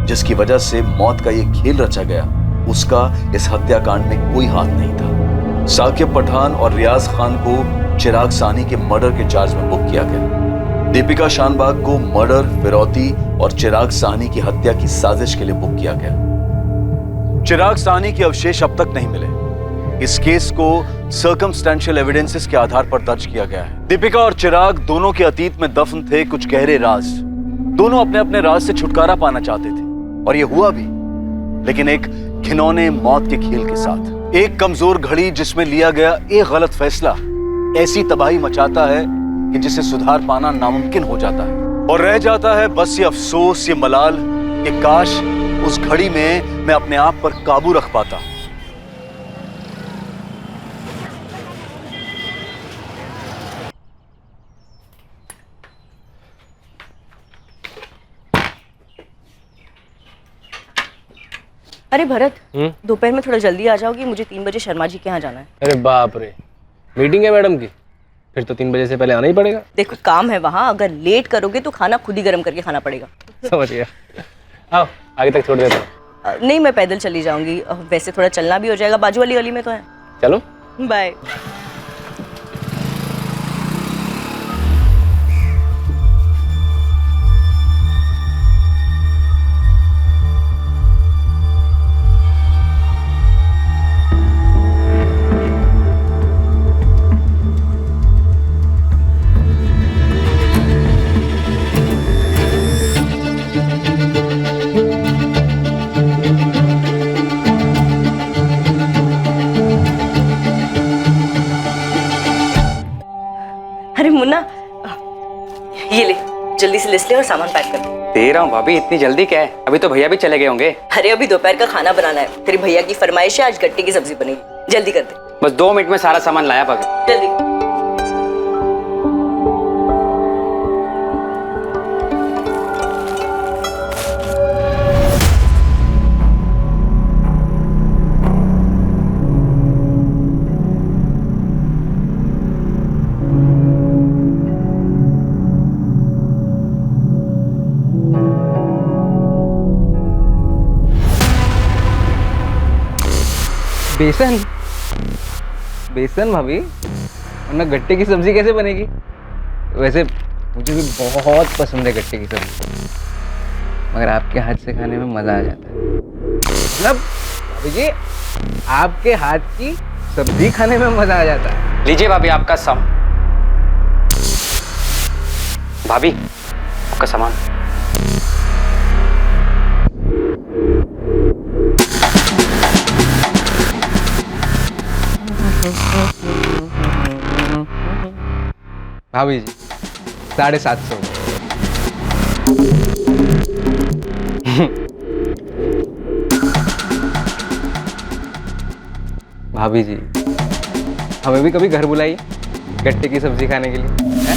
जिसकी वजह से मौत का यह खेल रचा गया, उसका इस हत्याकांड में कोई हाथ नहीं था। साकिब पठान और रियाज खान को चिराग साहनी के मर्डर के चार्ज में बुक किया गया। दीपिका शानबाग को मर्डर, फिरौती और चिराग साहनी की हत्या की साजिश के लिए बुक किया गया। चिराग साहनी के अवशेष अब तक नहीं मिले। इस केस को सर्कमस्टेंशियल एविडेंसेस के आधार पर दर्ज किया गया है। दीपिका और चिराग दोनों के अतीत में दफन थे कुछ गहरे राज। दोनों अपने अपने राज से छुटकारा पाना चाहते थे, और ये हुआ भी, लेकिन एक घिनौने मौत के खेल के साथ। एक कमजोर घड़ी जिसमें लिया गया एक गलत फैसला ऐसी तबाही मचाता है कि जिसे सुधार पाना नामुमकिन हो जाता है। और रह जाता है बस ये अफसोस, ये मलाल कि काश उस घड़ी में मैं अपने आप पर काबू रख पाता। अरे भरत, दोपहर में थोड़ा जल्दी आ जाओगी, मुझे 3 बजे शर्मा जी के यहाँ जाना है। अरे बाप रे, मीटिंग है मैडम की, फिर तो 3 बजे से पहले आना ही पड़ेगा। देखो काम है वहाँ, अगर लेट करोगे तो खाना खुद ही गर्म करके खाना पड़ेगा। समझ गया। आओ आगे तक छोड़ देता हूँ। नहीं, मैं पैदल चली जाऊंगी, वैसे थोड़ा चलना भी हो जाएगा, बाजू वाली गली में तो है। चलो बाय। अरे मुन्ना, ये ले, जल्दी से लिस्ट ले और सामान पैक कर दे। दे रहा हूँ भाभी, इतनी जल्दी क्या है? अभी तो भैया भी चले गए होंगे। अरे अभी दोपहर का खाना बनाना है, तेरी भैया की फरमाइश है, आज गट्टे की सब्जी बनेगी, जल्दी कर दे। बस 2 मिनट में सारा सामान लाया भाभी। जल्दी। बेसन? बेसन भाभी, वरना गट्टे की सब्जी कैसे बनेगी? वैसे मुझे भी बहुत पसंद है गट्टे की सब्जी, मगर आपके हाथ से खाने में मजा आ जाता है। मतलब भाभी जी, आपके हाथ की सब्जी खाने में मजा आ जाता है। लीजिए भाभी आपका भाभी आपका सामान। भाभी जी 750। भाभी जी, हमें भी कभी घर बुलाइए गट्टे की सब्जी खाने के लिए, है?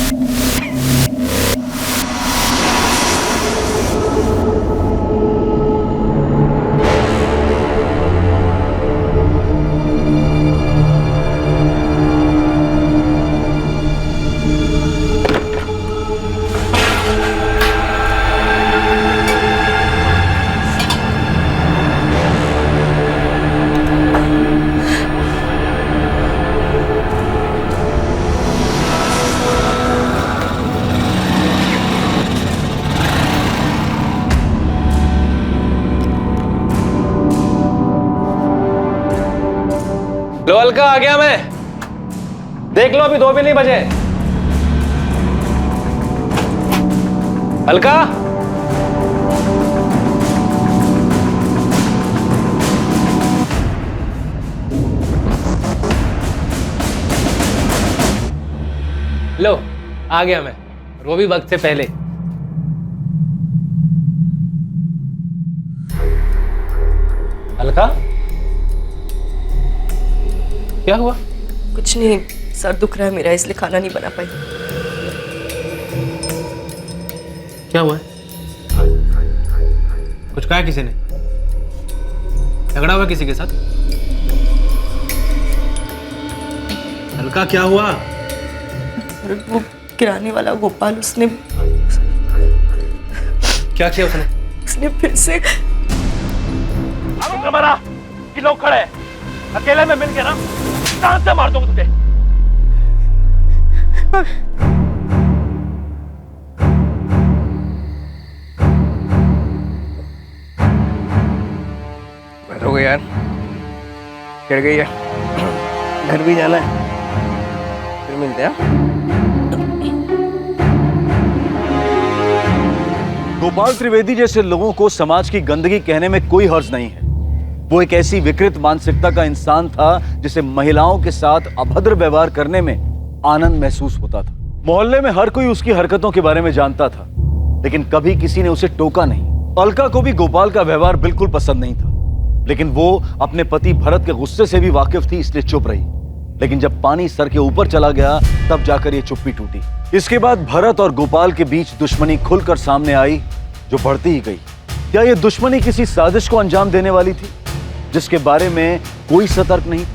लो अलका, आ गया मैं। देख लो, अभी 2 भी नहीं बजे। अलका, लो आ गया मैं, और वो भी वक्त से पहले। अलका, क्या हुआ? कुछ नहीं, सर दुख रहा है मेरा, इसलिए खाना नहीं बना पाई। क्या हुआ है? कुछ कहा किसी ने? झगड़ा हुआ किसी के साथ? अलका क्या हुआ? अरे वो किराने वाला गोपाल, उसने क्या किया उसने? उसने फिर से मरा कि लोग खड़े हैं, अकेले में मिल के ना जान से मार दूंगा तुझे। हो गई यार, चढ़ गई है, घर भी जाना है, फिर मिलते हैं। गोपाल त्रिवेदी जैसे लोगों को समाज की गंदगी कहने में कोई हर्ज नहीं है। वो एक ऐसी विकृत मानसिकता का इंसान था जिसे महिलाओं के साथ अभद्र व्यवहार करने में आनंद महसूस होता था। मोहल्ले में हर कोई उसकी हरकतों के बारे में जानता था। लेकिन कभी किसी ने उसे टोका नहीं। अलका को भी गोपाल का व्यवहार बिल्कुल पसंद नहीं था, लेकिन वो अपने पति भरत के गुस्से से भी वाकिफ थी, इसलिए चुप रही। लेकिन जब पानी सर के ऊपर चला गया तब जाकर ये चुप्पी टूटी। इसके बाद भरत और गोपाल के बीच दुश्मनी खुलकर सामने आई, जो बढ़ती ही गई। क्या ये दुश्मनी किसी साजिश को अंजाम देने वाली थी, जिसके बारे में कोई सतर्क नहीं?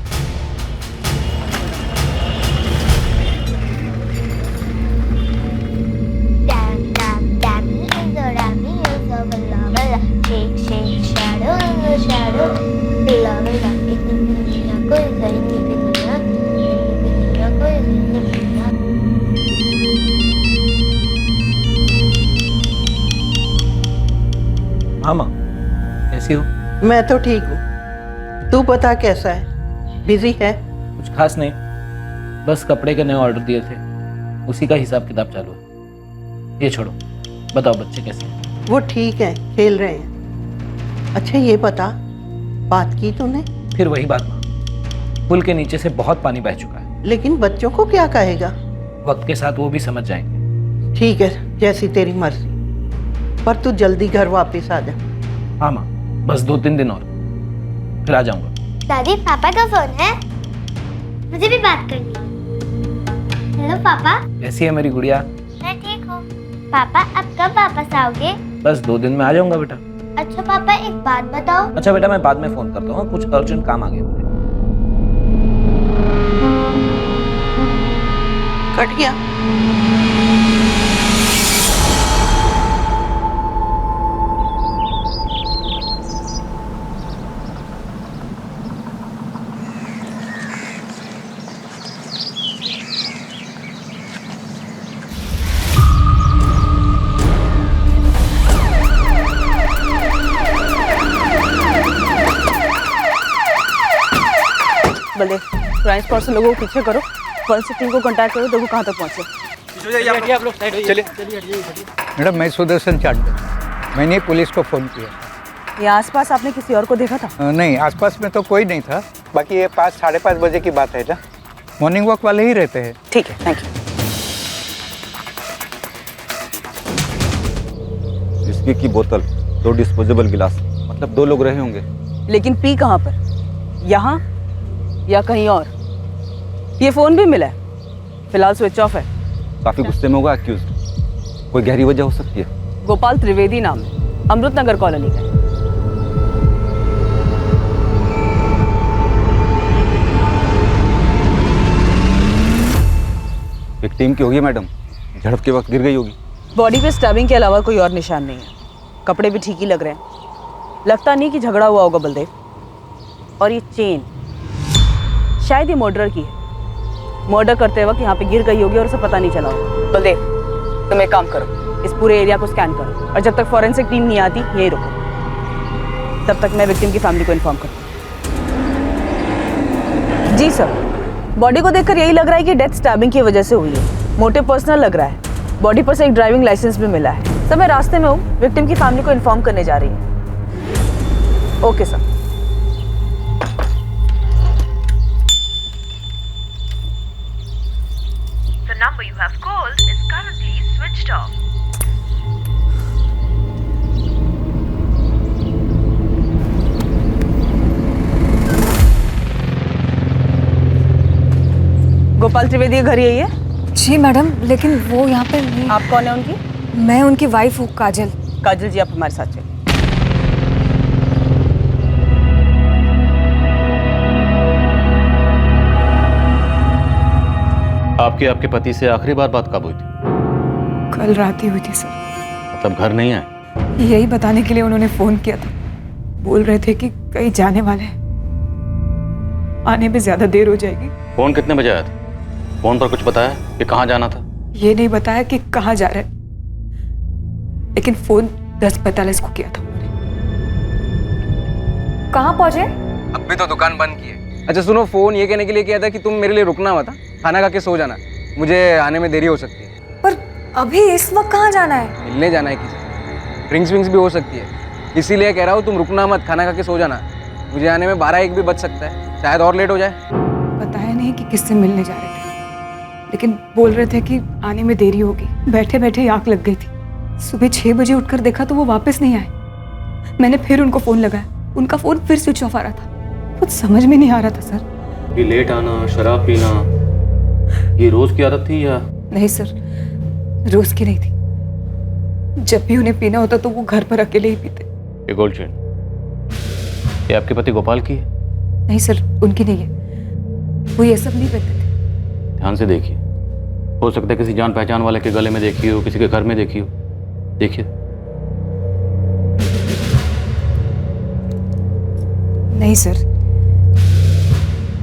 हाँ माँ, कैसी हो? मैं तो ठीक हूँ, तू बता कैसा है? बिजी है? कुछ खास नहीं, बस कपड़े के नए ऑर्डर दिए थे, उसी का हिसाब किताब चालू है। ये छोड़ो, बताओ बच्चे कैसे हैं? वो ठीक है, खेल रहे हैं। अच्छा ये बता, बात की तूने? फिर वही बात माँ, पुल के नीचे से बहुत पानी बह चुका है। लेकिन बच्चों को क्या कहेगा? वक्त के साथ वो भी समझ जाएंगे। ठीक है, जैसी तेरी मर्जी, पर तू जल्दी घर वापस आ जा। हाँ माँ, बस 2-3 दिन और, फिर आ जाऊंगा। दादी, पापा का फोन है, मुझे भी बात करनी है। हेलो पापा। कैसी है मेरी गुड़िया? मैं ठीक हूँ। पापा अब कब वापस आओगे? बस 2 दिन में आ जाऊंगा बेटा। अच्छा पापा, एक बात बताओ। अच्छा बेटा, मैं बाद में फोन करता हूँ, कुछ अर्जेंट काम आ गया मुझे। कट गया। बल्ले, क्राइम स्पॉट से लोगों को पीछे करो, फॉरेंसिक टीम को कांटेक्ट करो, देखो कहाँ तक पहुँचे। मैडम, मैं सुदर्शन चांडे, मैंने पुलिस को फ़ोन किया। यहाँ आसपास आपने किसी और को देखा था? नहीं, आसपास में तो कोई नहीं था। बाकी ये 5-5:30 बजे की बात है ना, मॉर्निंग वॉक वाले ही रहते हैं। ठीक है, थैंक यू। विस्की की बोतल, 2 डिस्पोजेबल गिलास, मतलब 2 लोग रहे होंगे। लेकिन पी कहाँ पर? यहाँ या कहीं और? ये फोन भी मिला है, फिलहाल स्विच ऑफ है। काफी गुस्से में होगा एक्यूज, कोई गहरी वजह हो सकती है। गोपाल त्रिवेदी नाम है, अमृत नगर कॉलोनी का। विक्टिम की होगी मैडम, झड़प के वक्त गिर गई होगी। बॉडी पे स्टैबिंग के अलावा कोई और निशान नहीं है। कपड़े भी ठीक ही लग रहे हैं, लगता नहीं कि झगड़ा हुआ होगा बलदेव। और ये चेन शायद ये मर्डर की है, मर्डर करते वक्त यहाँ पे गिर गई होगी और उसे पता नहीं चला होगा। बलदेव, तुम एक काम करो, इस पूरे एरिया को स्कैन करो, और जब तक फॉरेंसिक टीम नहीं आती यही रुको, तब तक मैं विक्टिम की फैमिली को इन्फॉर्म करूँ। जी सर, बॉडी को देखकर यही लग रहा है कि डेथ स्टैबिंग की वजह से हुई है। मोटिव पर्सनल लग रहा है, बॉडी पर से एक ड्राइविंग लाइसेंस भी मिला है। सर मैं रास्ते में हूँ, विक्टिम की फैमिली को इन्फॉर्म करने जा रही हूँ। Okay sir. The number you have called is currently switched off. Gopal Trivedi घर यही है? जी मैडम, लेकिन वो यहाँ पे नहीं। आप कौन है उनकी? मैं उनकी वाइफ हूँ, काजल। काजल जी, आप हमारे साथ चलिए। आपके पति से आखिरी बार बात कब हुई थी? कल रात ही हुई थी सर। मतलब घर नहीं आए? यही बताने के लिए उन्होंने फोन किया था, बोल रहे थे कि कहीं जाने वाले हैं, आने में ज्यादा देर हो जाएगी। फोन कितने बजे आया था? फोन पर कुछ बताया कि कहाँ जाना था? ये नहीं बताया कि कहाँ जा रहे, लेकिन फोन 10:45 को किया था उन्होंने। कहाँ पहुंचे? अब भी तो दुकान बंद की है। अच्छा सुनो, फोन ये कहने के लिए किया था कि तुम मेरे लिए रुकना मत, खाना खा के सो जाना, मुझे आने में देरी हो सकती है। पर अभी इस वक्त कहाँ जाना है? मिलने जाना है किसी से, ड्रिंक्स विंक्स भी हो सकती है, इसीलिए कह रहा हूँ तुम रुकना मत, खाना खा के सो जाना। मुझे आने में 12-1 भी बज सकता है, शायद और लेट हो जाए। बताया नहीं कि किससे मिलने जा रहे थे, लेकिन बोल रहे थे कि आने में देरी होगी। बैठे बैठे आंख लग गई थी, सुबह 6 बजे उठकर देखा तो वो वापस नहीं आए। मैंने फिर उनको फ़ोन लगाया, उनका फ़ोन फिर स्विच ऑफ आ रहा था। कुछ समझ में नहीं आ रहा था सर। ये लेट आना, शराब पीना, ये रोज की आदत थी या? नहीं सर, रोज की नहीं थी। जब भी उन्हें पीना होता तो वो घर पर अकेले ही पीते। ये गोल्ड चेन, ये आपके पति गोपाल की है? नहीं सर, उनकी नहीं है। वो ये सब नहीं करते थे। ध्यान से देखिए, हो सकता है किसी जान पहचान वाले के गले में देखी हो, किसी के घर में देखी हो। देखिए। नहीं सर,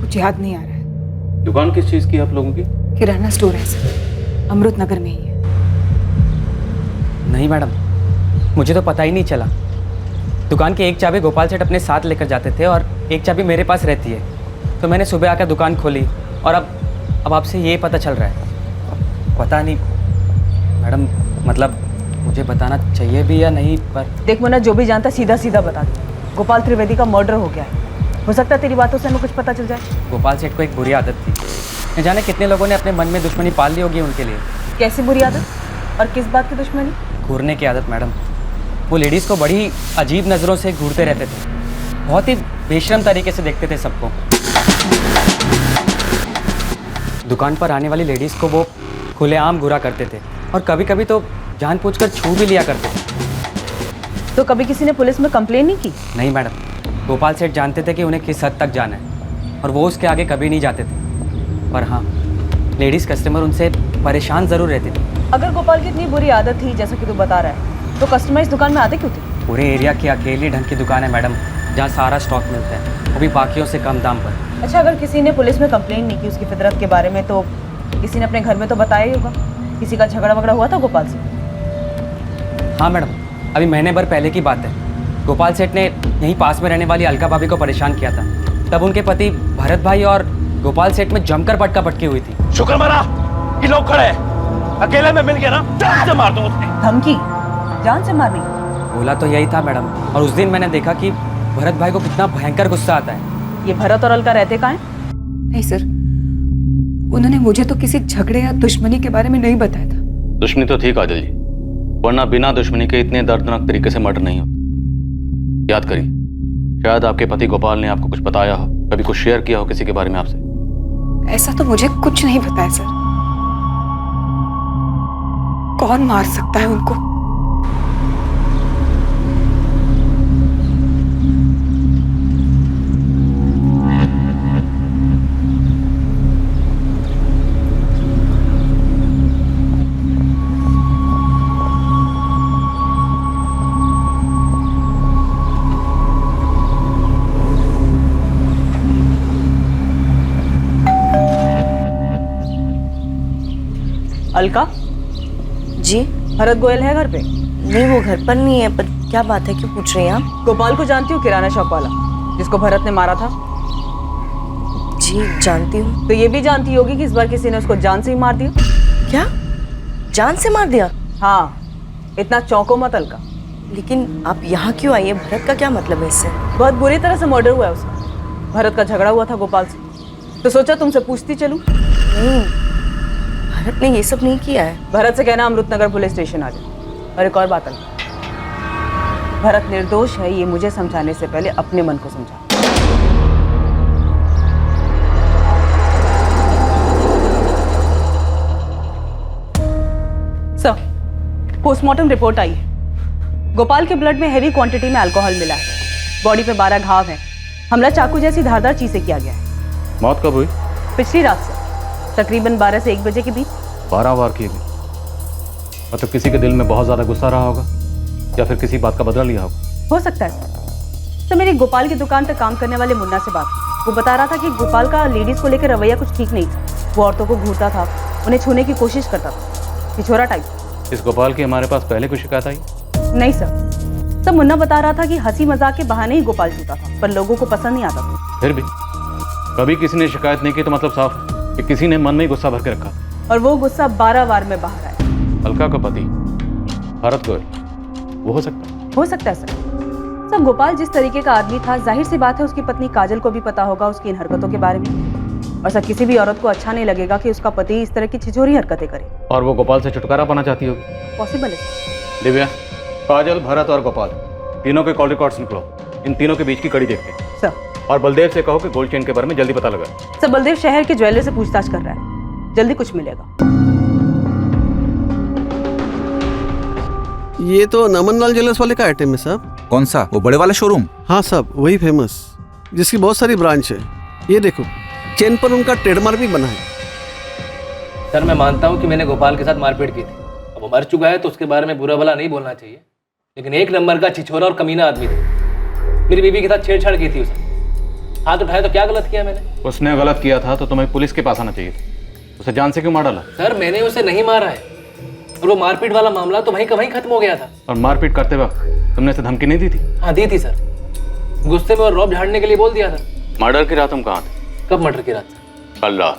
कुछ याद नहीं आ रहा है। दुकान किस चीज की है आप लोगों की? किराना स्टोर है सर, अमृत नगर में ही है। नहीं मैडम, मुझे तो पता ही नहीं चला। दुकान की एक चाबी गोपाल सेठ अपने साथ लेकर जाते थे और एक चाबी मेरे पास रहती है। तो मैंने सुबह आकर दुकान खोली और अब आपसे ये पता चल रहा है। पता नहीं मैडम, मतलब मुझे बताना चाहिए भी या नहीं, पर देख मुन्ना, जो भी जानता सीधा सीधा बता दे। गोपाल त्रिवेदी का मर्डर हो गया है। हो सकता है तेरी बातों से हमें कुछ पता चल जाए। गोपाल सेठ को एक बुरी आदत थी। न जाने कितने लोगों ने अपने मन में दुश्मनी पाल ली होगी उनके लिए। कैसी बुरी आदत और किस बात की दुश्मनी? घूरने की आदत मैडम। वो लेडीज़ को बड़ी अजीब नज़रों से घूरते रहते थे, बहुत ही बेशर्म तरीके से देखते थे सबको। दुकान पर आने वाली लेडीज़ को वो खुलेआम घूरा करते थे और कभी कभी तो जानबूझकर छू भी लिया करते थे। तो कभी किसी ने पुलिस में कंप्लेन नहीं की? नहीं मैडम, गोपाल सेठ जानते थे कि उन्हें किस हद तक जाना है और वो उसके आगे कभी नहीं जाते थे। पर हाँ, लेडीज़ कस्टमर उनसे परेशान ज़रूर रहते थे। अगर गोपाल की इतनी बुरी आदत थी जैसा कि तू बता रहा है, तो कस्टमर इस दुकान में आते क्यों थे? पूरे एरिया की अकेली ढंग की दुकान है मैडम, जहाँ सारा स्टॉक मिलता है, वो भी बाकियों से कम दाम पर। अच्छा, अगर किसी ने पुलिस में कंप्लेन नहीं की उसकी फितरत के बारे में, तो किसी ने अपने घर में तो बताया ही होगा। किसी का झगड़ा वगड़ा हुआ था गोपाल से? हाँ मैडम, अभी महीने भर पहले की बात है। गोपाल सेठ ने यहीं पास में रहने वाली अलका भाभी को परेशान किया था। तब उनके पति भरत भाई और गोपाल सेठ में जमकर पटका पटकी हुई थी। शुक्र मना कि लोग खड़े हैं। अकेले में मिल गया ना, जान से मार दूं उसने। धमकी? जान से मारनी? बोला तो यही था मैडम, और उस दिन मैंने देखा कि भरत भाई को कितना भयंकर गुस्सा आता है। ये भरत और अलका रहते कहाँ हैं? नहीं सर, उन्होंने मुझे तो किसी झगड़े या दुश्मनी के बारे में नहीं बताया था। दुश्मनी तो थी काजल जी, वरना बिना दुश्मनी के इतने दर्दनाक तरीके से मर्डर नहीं होता। याद करिए, शायद आपके पति गोपाल ने आपको कुछ बताया हो, कभी कुछ शेयर किया हो किसी के बारे में आपसे। ऐसा तो मुझे कुछ नहीं पता है सर। कौन मार सकता है उनको? अलका जी? भरत गोयल है घर पे? नहीं, वो घर पर नहीं है। पर क्या बात है, क्यों पूछ रही हैं आप? गोपाल को जानती हूँ, किराना शॉप वाला जिसको भरत ने मारा था? जी जानती हूँ। तो ये भी जानती होगी कि इस बार किसी ने उसको जान से ही मार दिया। क्या? जान से मार दिया? हाँ, इतना चौंको मत अलका। लेकिन आप यहाँ क्यों आई है? भरत का क्या मतलब है इससे? बहुत बुरी तरह से मर्डर हुआ है उसका। भरत का झगड़ा हुआ था गोपाल से, तो सोचा तुमसे पूछती चलूं। नहीं, भरत ने ये सब नहीं किया है। भरत से कहना अमृतनगर पुलिस स्टेशन आ जाए। और एक और बात अलका, भरत निर्दोष है ये मुझे समझाने से पहले अपने मन को समझा। सर, पोस्टमार्टम रिपोर्ट आई है। गोपाल के ब्लड में हैवी क्वांटिटी में अल्कोहल मिला है। बॉडी पे 12 घाव हैं। हमला चाकू जैसी धारदार चीज से किया गया है। मौत कब हुई? पिछली रात से, तकरीबन 12 से 1 बजे के बीच। 12 वार किए गए, मतलब किसी के दिल में बहुत ज्यादा गुस्सा रहा होगा या फिर किसी बात का बदला लिया होगा। हो सकता है सर। तो मेरी गोपाल की दुकान पर काम करने वाले मुन्ना से बात हुई। वो बता रहा था कि गोपाल का लेडीज को लेकर रवैया कुछ ठीक नहीं था। वो औरतों को घूरता था, उन्हें छूने की कोशिश करता था, पिछोरा टाइप। इस गोपाल की हमारे पास पहले कोई शिकायत आई? नहीं सर, सब मुन्ना बता रहा था कि हंसी मजाक के बहाने ही गोपाल छूता था, पर लोगों को पसंद नहीं आता था। फिर भी कभी किसी ने शिकायत नहीं की, तो मतलब साफ कि किसी ने मन में ही गुस्सा भर के रखा। और वो गुस्सा 12 वार में बाहर आया। अलका का पति भरत गोयल, वो हो सकता है सर। गोपाल जिस तरीके का आदमी था, जाहिर सी बात है उसकी पत्नी काजल को भी पता होगा उसकी इन हरकतों के बारे में। और सर, किसी भी औरत को अच्छा नहीं लगेगा कि उसका पति इस तरह की छिछोरी हरकतें करे। और वो गोपाल से छुटकारा पाना चाहती होगी। पॉसिबल है। दिव्या, काजल, भरत और गोपाल तीनों के कॉल रिकॉर्ड्स निकलो। इन तीनों के बीच की कड़ी देखते हैं। सर। और बलदेव से कहो कि गोल्ड चेन के बारे में जल्दी पता लगा। सर, बलदेव शहर के ज्वेलर से पूछताछ कर रहा है, जल्दी कुछ मिलेगा। ये तो नमनलाल ज्वेलर्स वाले का आइटम है साहब। कौन सा? वो बड़े वाला शोरूम? हाँ साहब, वही फेमस, जिसकी बहुत सारी ब्रांच है। ये देखो, चेन पर उनका ट्रेडमार्क भी बना है। सर, मैं मानता हूँ कि मैंने गोपाल के साथ मारपीट की थी। अब वो मर चुका है तो उसके बारे में बुरा भला नहीं बोलना चाहिए, लेकिन एक नंबर का छिछोरा और कमीना आदमी था। मेरी बीवी के साथ छेड़छाड़ की थी उसने। हाथ उठाया तो क्या गलत किया मैंने? उसने गलत किया था तो तुम्हें पुलिस के पास आना चाहिए था। उसे जान से क्यों मार डाला? सर, मैंने उसे नहीं मारा है, और वो मारपीट वाला मामला तो वहीं का वहीं खत्म हो गया था। और मारपीट करते वक्त तुमने उसे धमकी नहीं दी थी? हाँ दी थी सर, गुस्से में और रौब झाड़ने के लिए बोल दिया था। मर्डर की रात तुम कहाँ थे? कब मर्डर की रात? कल रात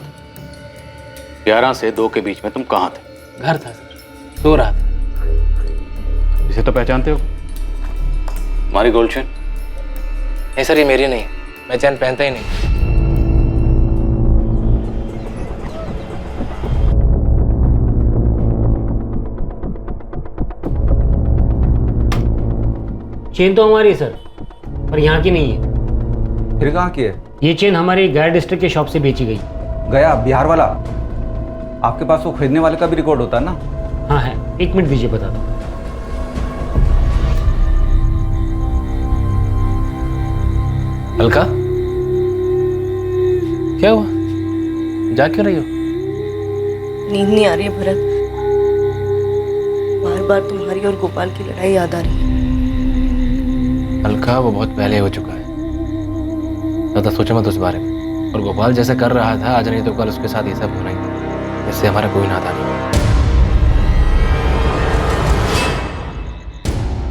11 से 2 के बीच में तुम कहाँ थे? घर था सर, सो रहा था। इसे तो पहचानते हो? हमारी गोल्ड चेन? नहीं सर, ये मेरी नहीं, मैं चैन पहनता ही नहीं। चेन तो हमारी है सर, पर यहाँ की नहीं है। फिर कहाँ की है? ये चेन हमारी गया डिस्ट्रिक्ट के शॉप से बेची गई। गया बिहार वाला? आपके पास वो खरीदने वाले का भी रिकॉर्ड होता है ना? हाँ है, 1 मिनट दीजिए बता दो। अलका, क्या हुआ? जा क्यों रही हो? नींद नहीं आ रही है भरत, बार बार तुम्हारी और गोपाल की लड़ाई याद आ रही है। अलका, वो बहुत पहले हो चुका है, ज़्यादा सोचो मत उस बारे में। और गोपाल जैसे कर रहा था आज नहीं तो कल उसके साथ ये सब होना ही, इससे हमारा कोई नाता नहीं।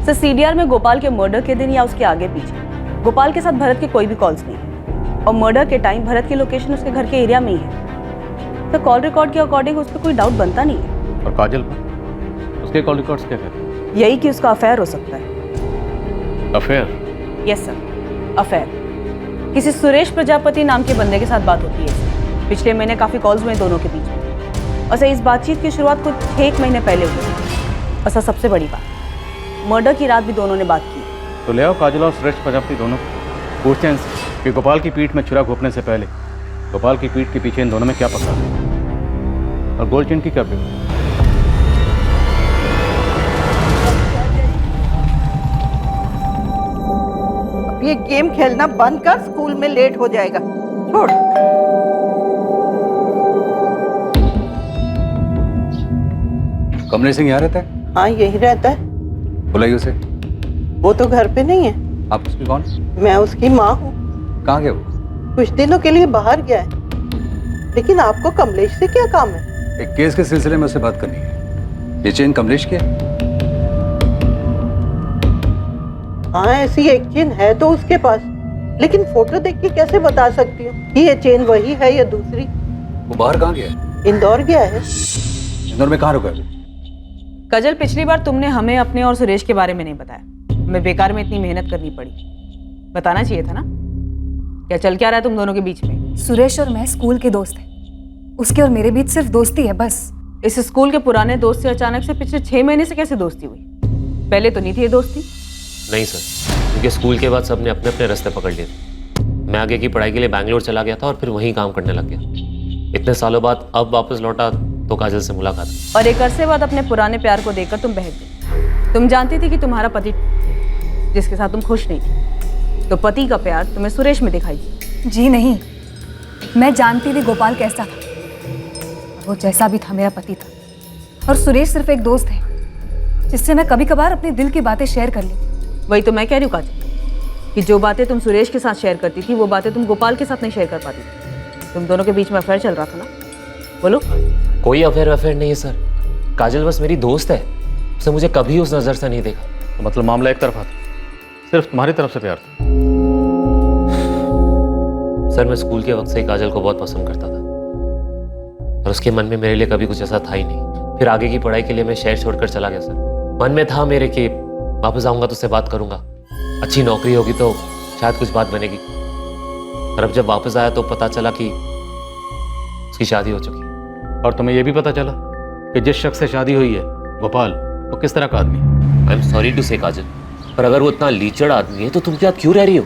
सर, सीडीआर में गोपाल के मर्डर के दिन या उसके आगे पीछे गोपाल के साथ भरत के कोई भी कॉल्स नहीं है, और मर्डर के टाइम भरत की लोकेशन उसके घर के एरिया में ही है। तो कॉल रिकॉर्ड के अकॉर्डिंग उस पर कोई डाउट बनता नहीं है। और काजल पर उसके कॉल रिकॉर्ड्स क्या कहते हैं? यही कि उसका अफेयर हो सकता है। अफेयर? Yes sir, affair. किसी सुरेश प्रजापति नाम के बंदे के साथ बात होती है। पिछले महीने काफी कॉल्स हुए दोनों के बीच में, और सर इस बातचीत की शुरुआत कुछ 1 महीने पहले हुई। और सर सबसे बड़ी बात, मर्डर की रात भी दोनों ने बात की। तो ले आओ काजल और सुरेश प्रजापति दोनों को, पूछते हैं कि गोपाल की पीठ में छुरा घोंपने से पहले गोपाल की पीठ के पीछे इन दोनों में क्या पकड़ा है, और गोल्ड चेन की क्या बिक? अब ये गेम खेलना बंद कर, स्कूल में लेट हो जाएगा। छोड़। कमलेश सिंह यहाँ रहता है? हाँ, यही रहता है। बुलाइए उसे। वो तो घर पे नहीं है। आप उसकी कौन? मैं उसकी माँ हूँ। कहाँ गया वो? कुछ दिनों के लिए बाहर गया है। लेकिन आपको कमलेश से क्या काम है? एक केस के सिलसिले में उससे बात करनी है। ये चेन कमलेश की है? हाँ, ऐसी एक चेन है तो उसके पास, लेकिन फोटो देख के कैसे बता सकती हूँ कि ये चेन वही है या दूसरी। वो बाहर कहाँ गया है? इंदौर गया है। इंदौर में कहाँ रुका है? कजल, पिछली बार तुमने हमें अपने और सुरेश के बारे में नहीं बताया, हमें बेकार में इतनी मेहनत करनी पड़ी। बताना चाहिए था ना। क्या चल क्या रहा है तुम दोनों के बीच में? सुरेश और मैं स्कूल के दोस्त हैं, उसके और मेरे बीच सिर्फ दोस्ती है बस। इस स्कूल के पुराने दोस्त से अचानक से पिछले 6 महीने से कैसे दोस्ती हुई? पहले तो नहीं थी ये दोस्ती। नहीं सर, क्योंकि स्कूल के बाद सबने अपने अपने रास्ते पकड़ लिए थे। मैं आगे की पढ़ाई के लिए बैंगलोर चला गया था और फिर वहीं काम करने लग गया। इतने सालों बाद अब वापस लौटा तो काजल से मुलाकात। और एक अरसे बाद अपने पुराने प्यार को देखकर तुम बहक गई। तुम जानती थी कि तुम्हारा पति जिसके साथ तुम खुश नहीं थी, तो पति का प्यार तुम्हें सुरेश में दिखाई दी। जी नहीं, मैं जानती थी गोपाल कैसा था, वो जैसा भी था मेरा पति था, और सुरेश सिर्फ एक दोस्त है जिससे मैं कभी कभार अपने दिल की बातें शेयर कर ली। वही तो मैं कह रही हूँ काजल, कि जो बातें तुम सुरेश के साथ शेयर करती थी वो बातें तुम गोपाल के साथ नहीं शेयर कर पाती थी। तुम दोनों के बीच में अफेयर चल रहा था ना? बोलो। कोई अफेयर नहीं है सर, काजल बस मेरी दोस्त है, उसने मुझे कभी उस नजर से नहीं देखा। तो मतलब मामला एक तरफा था, सिर्फ तुम्हारी तरफ से प्यार था? सर, मैं स्कूल के वक्त से ही काजल को बहुत पसंद करता था, और उसके मन में मेरे लिए कभी कुछ ऐसा था ही नहीं। फिर आगे की पढ़ाई के लिए मैं शहर छोड़कर चला गया सर। मन में था मेरे कि वापस आऊंगा तो उससे बात करूंगा, अच्छी नौकरी होगी तो शायद कुछ बात बनेगी। और अब जब वापस आया तो पता चला कि उसकी शादी हो चुकी। और तुम्हें यह भी पता चला कि जिस शख्स से शादी हुई है गोपाल, वो किस तरह का आदमी है? आई एम सॉरी टू से काजल, पर अगर वो इतना लीचड़ आदमी है तो तुम क्या क्यों रह रही हो?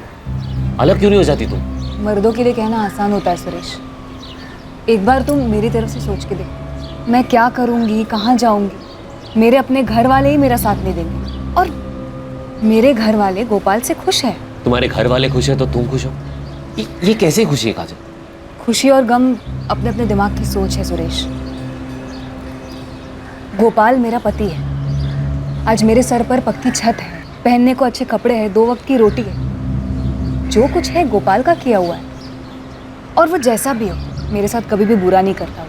अलग क्यों नहीं हो जाती तुम? मर्दों के लिए कहना आसान होता है सुरेश। एक बार तुम मेरी तरफ से सोच के देखो, मैं क्या करूँगी, कहाँ जाऊँगी। मेरे अपने घर वाले ही मेरा साथ नहीं देंगे, और मेरे घर वाले गोपाल से खुश है। तुम्हारे घर वाले खुश है तो तुम खुश हो? ये कैसे खुशी है काजल? खुशी और गम अपने अपने दिमाग की सोच है सुरेश। गोपाल मेरा पति है। आज मेरे सर पर पक्की छत है, पहनने को अच्छे कपड़े हैं, 2 वक्त की रोटी है। जो कुछ है गोपाल का किया हुआ है, और वो जैसा भी हो मेरे साथ कभी भी बुरा नहीं करता।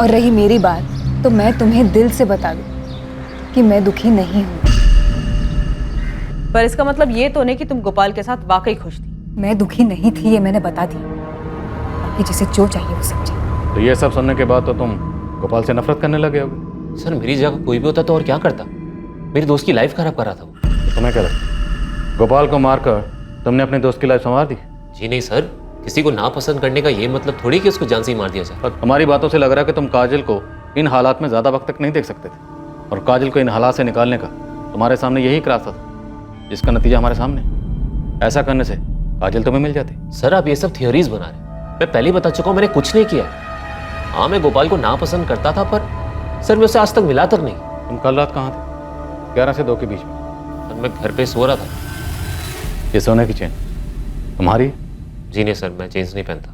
और रही मेरी बात, तो मैं तुम्हें दिल से बता दूं कि मैं दुखी नहीं हूँ। पर इसका मतलब ये तो नहीं कि तुम गोपाल के साथ वाकई खुश थी। मैं दुखी नहीं थी, ये मैंने बता दी। बाकी जिसे जो चाहिए वो समझे। तो ये सब सुनने के बाद तो तुम गोपाल से नफरत करने लगे होगे? सर मेरी जगह कोई भी होता तो और क्या करता? मेरे दोस्त की लाइफ खराब कर रहा था वो। तो तुम्हें क्या लगता गोपाल को मारकर तुमने अपने दोस्त की लाइफ संवार दी? जी नहीं सर, किसी को नापसंद करने का ये मतलब थोड़ी कि उसको जान से ही मार दिया जाए। पर हमारी बातों से लग रहा है कि तुम काजल को इन हालात में ज़्यादा वक्त तक नहीं देख सकते थे, और काजल को इन हालात से निकालने का तुम्हारे सामने यही एक रास्ता था, जिसका नतीजा हमारे सामने। ऐसा करने से काजल तुम्हें मिल जाती। सर आप ये सब थियोरीज बना रहे हैं। मैं पहले ही बता चुका हूँ, मैंने कुछ नहीं किया। हाँ मैं गोपाल को नापसंद करता था, पर सर मैं उससे आज तक मिला तक नहीं। तुम कल रात कहाँ थे? 11 से 2 के बीच में। सर मैं घर पे सो रहा था। ये सोने की चेन तुम्हारी? जी नहीं सर, मैं चेन्स नहीं पहनता।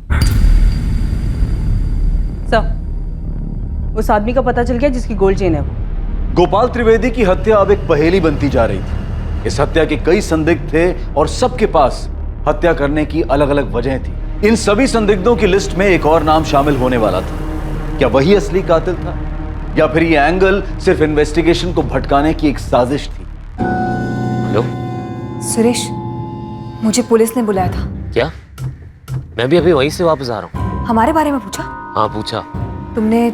सर, उस आदमी का पता चल गया जिसकी गोल्ड चेन है वो। गोपाल त्रिवेदी की हत्या अब एक पहेली बनती जा रही थी। इस हत्या के कई संदिग्ध थे और सबके पास हत्या करने की अलग अलग वजह थी। इन सभी संदिग्धों की लिस्ट में एक और नाम शामिल होने वाला था। क्या वही असली कातिल था, या फिर ये एंगल सिर्फ इन्वेस्टिगेशन को भटकाने की एक साजिश थी? हेलो सुरेश, मुझे पुलिस ने बुलाया था। क्या? मैं भी अभी वहीं से वापस आ रहा हूँ। हमारे बारे में पूछा? हाँ पूछा। तुमने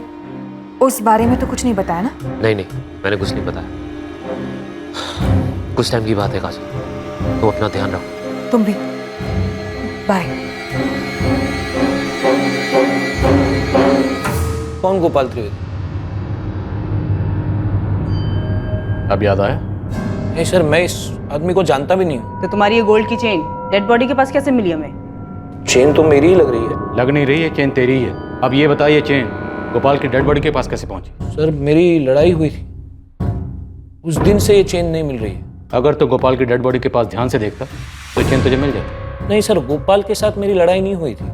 उस बारे में तो कुछ नहीं बताया ना? नहीं नहीं, मैंने कुछ नहीं बताया। कुछ टाइम की बात है काजल, तुम अपना ध्यान रखो। तुम भी। बाय। कौन गोपाल त्रिवेदी? अब याद आया? नहीं सर, मैं इस आदमी को जानता भी नहीं हूँ। तो तुम्हारी ये गोल्ड की चेन डेड बॉडी के पास कैसे मिली हमें? चेन तो मेरी ही लग रही है। लग नहीं रही है, चेन तेरी ही है। अब ये बताइए चेन गोपाल की डेड बॉडी के पास कैसे पहुंची? सर मेरी लड़ाई हुई थी, उस दिन से ये चेन नहीं मिल रही है। अगर तो गोपाल की डेड बॉडी के पास ध्यान से देखता तो चेन तुझे मिल जाती। नहीं सर, गोपाल के साथ मेरी लड़ाई नहीं हुई थी।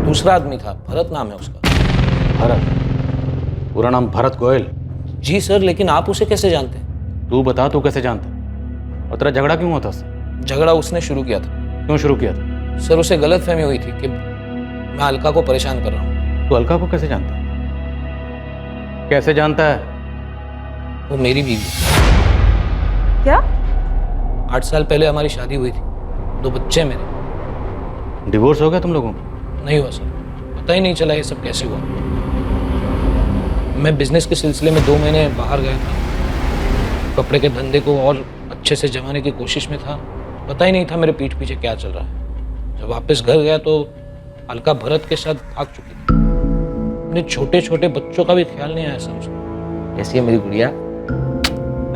दूसरा आदमी था, भरत नाम है उसका। भरत? पूरा नाम भरत गोयल? जी सर, लेकिन आप उसे कैसे जानते हैं? तू बता, तू कैसे जानता? और तेरा झगड़ा क्यों हुआ था उससे? झगड़ा उसने शुरू किया था। क्यों शुरू किया था? सर उसे गलतफहमी हुई थी कि मैं अलका को परेशान कर रहा हूँ। तू अलका को कैसे जानता है? कैसे जानता है? वो मेरी बीवी। क्या? 8 साल पहले हमारी शादी हुई थी, 2 बच्चे मेरे। डिवोर्स हो गया तुम लोगों का? नहीं हुआ सर, पता ही नहीं चला ये सब कैसे हुआ। मैं बिजनेस के सिलसिले में 2 महीने बाहर गया था, कपड़े के धंधे को और अच्छे से जमाने की कोशिश में था। पता ही नहीं था मेरे पीठ पीछे क्या चल रहा है। जब वापस घर गया तो अलका भरत के साथ भाग चुकी थी। अपने छोटे छोटे बच्चों का भी ख्याल नहीं आया सर उसको। कैसी है मेरी गुड़िया?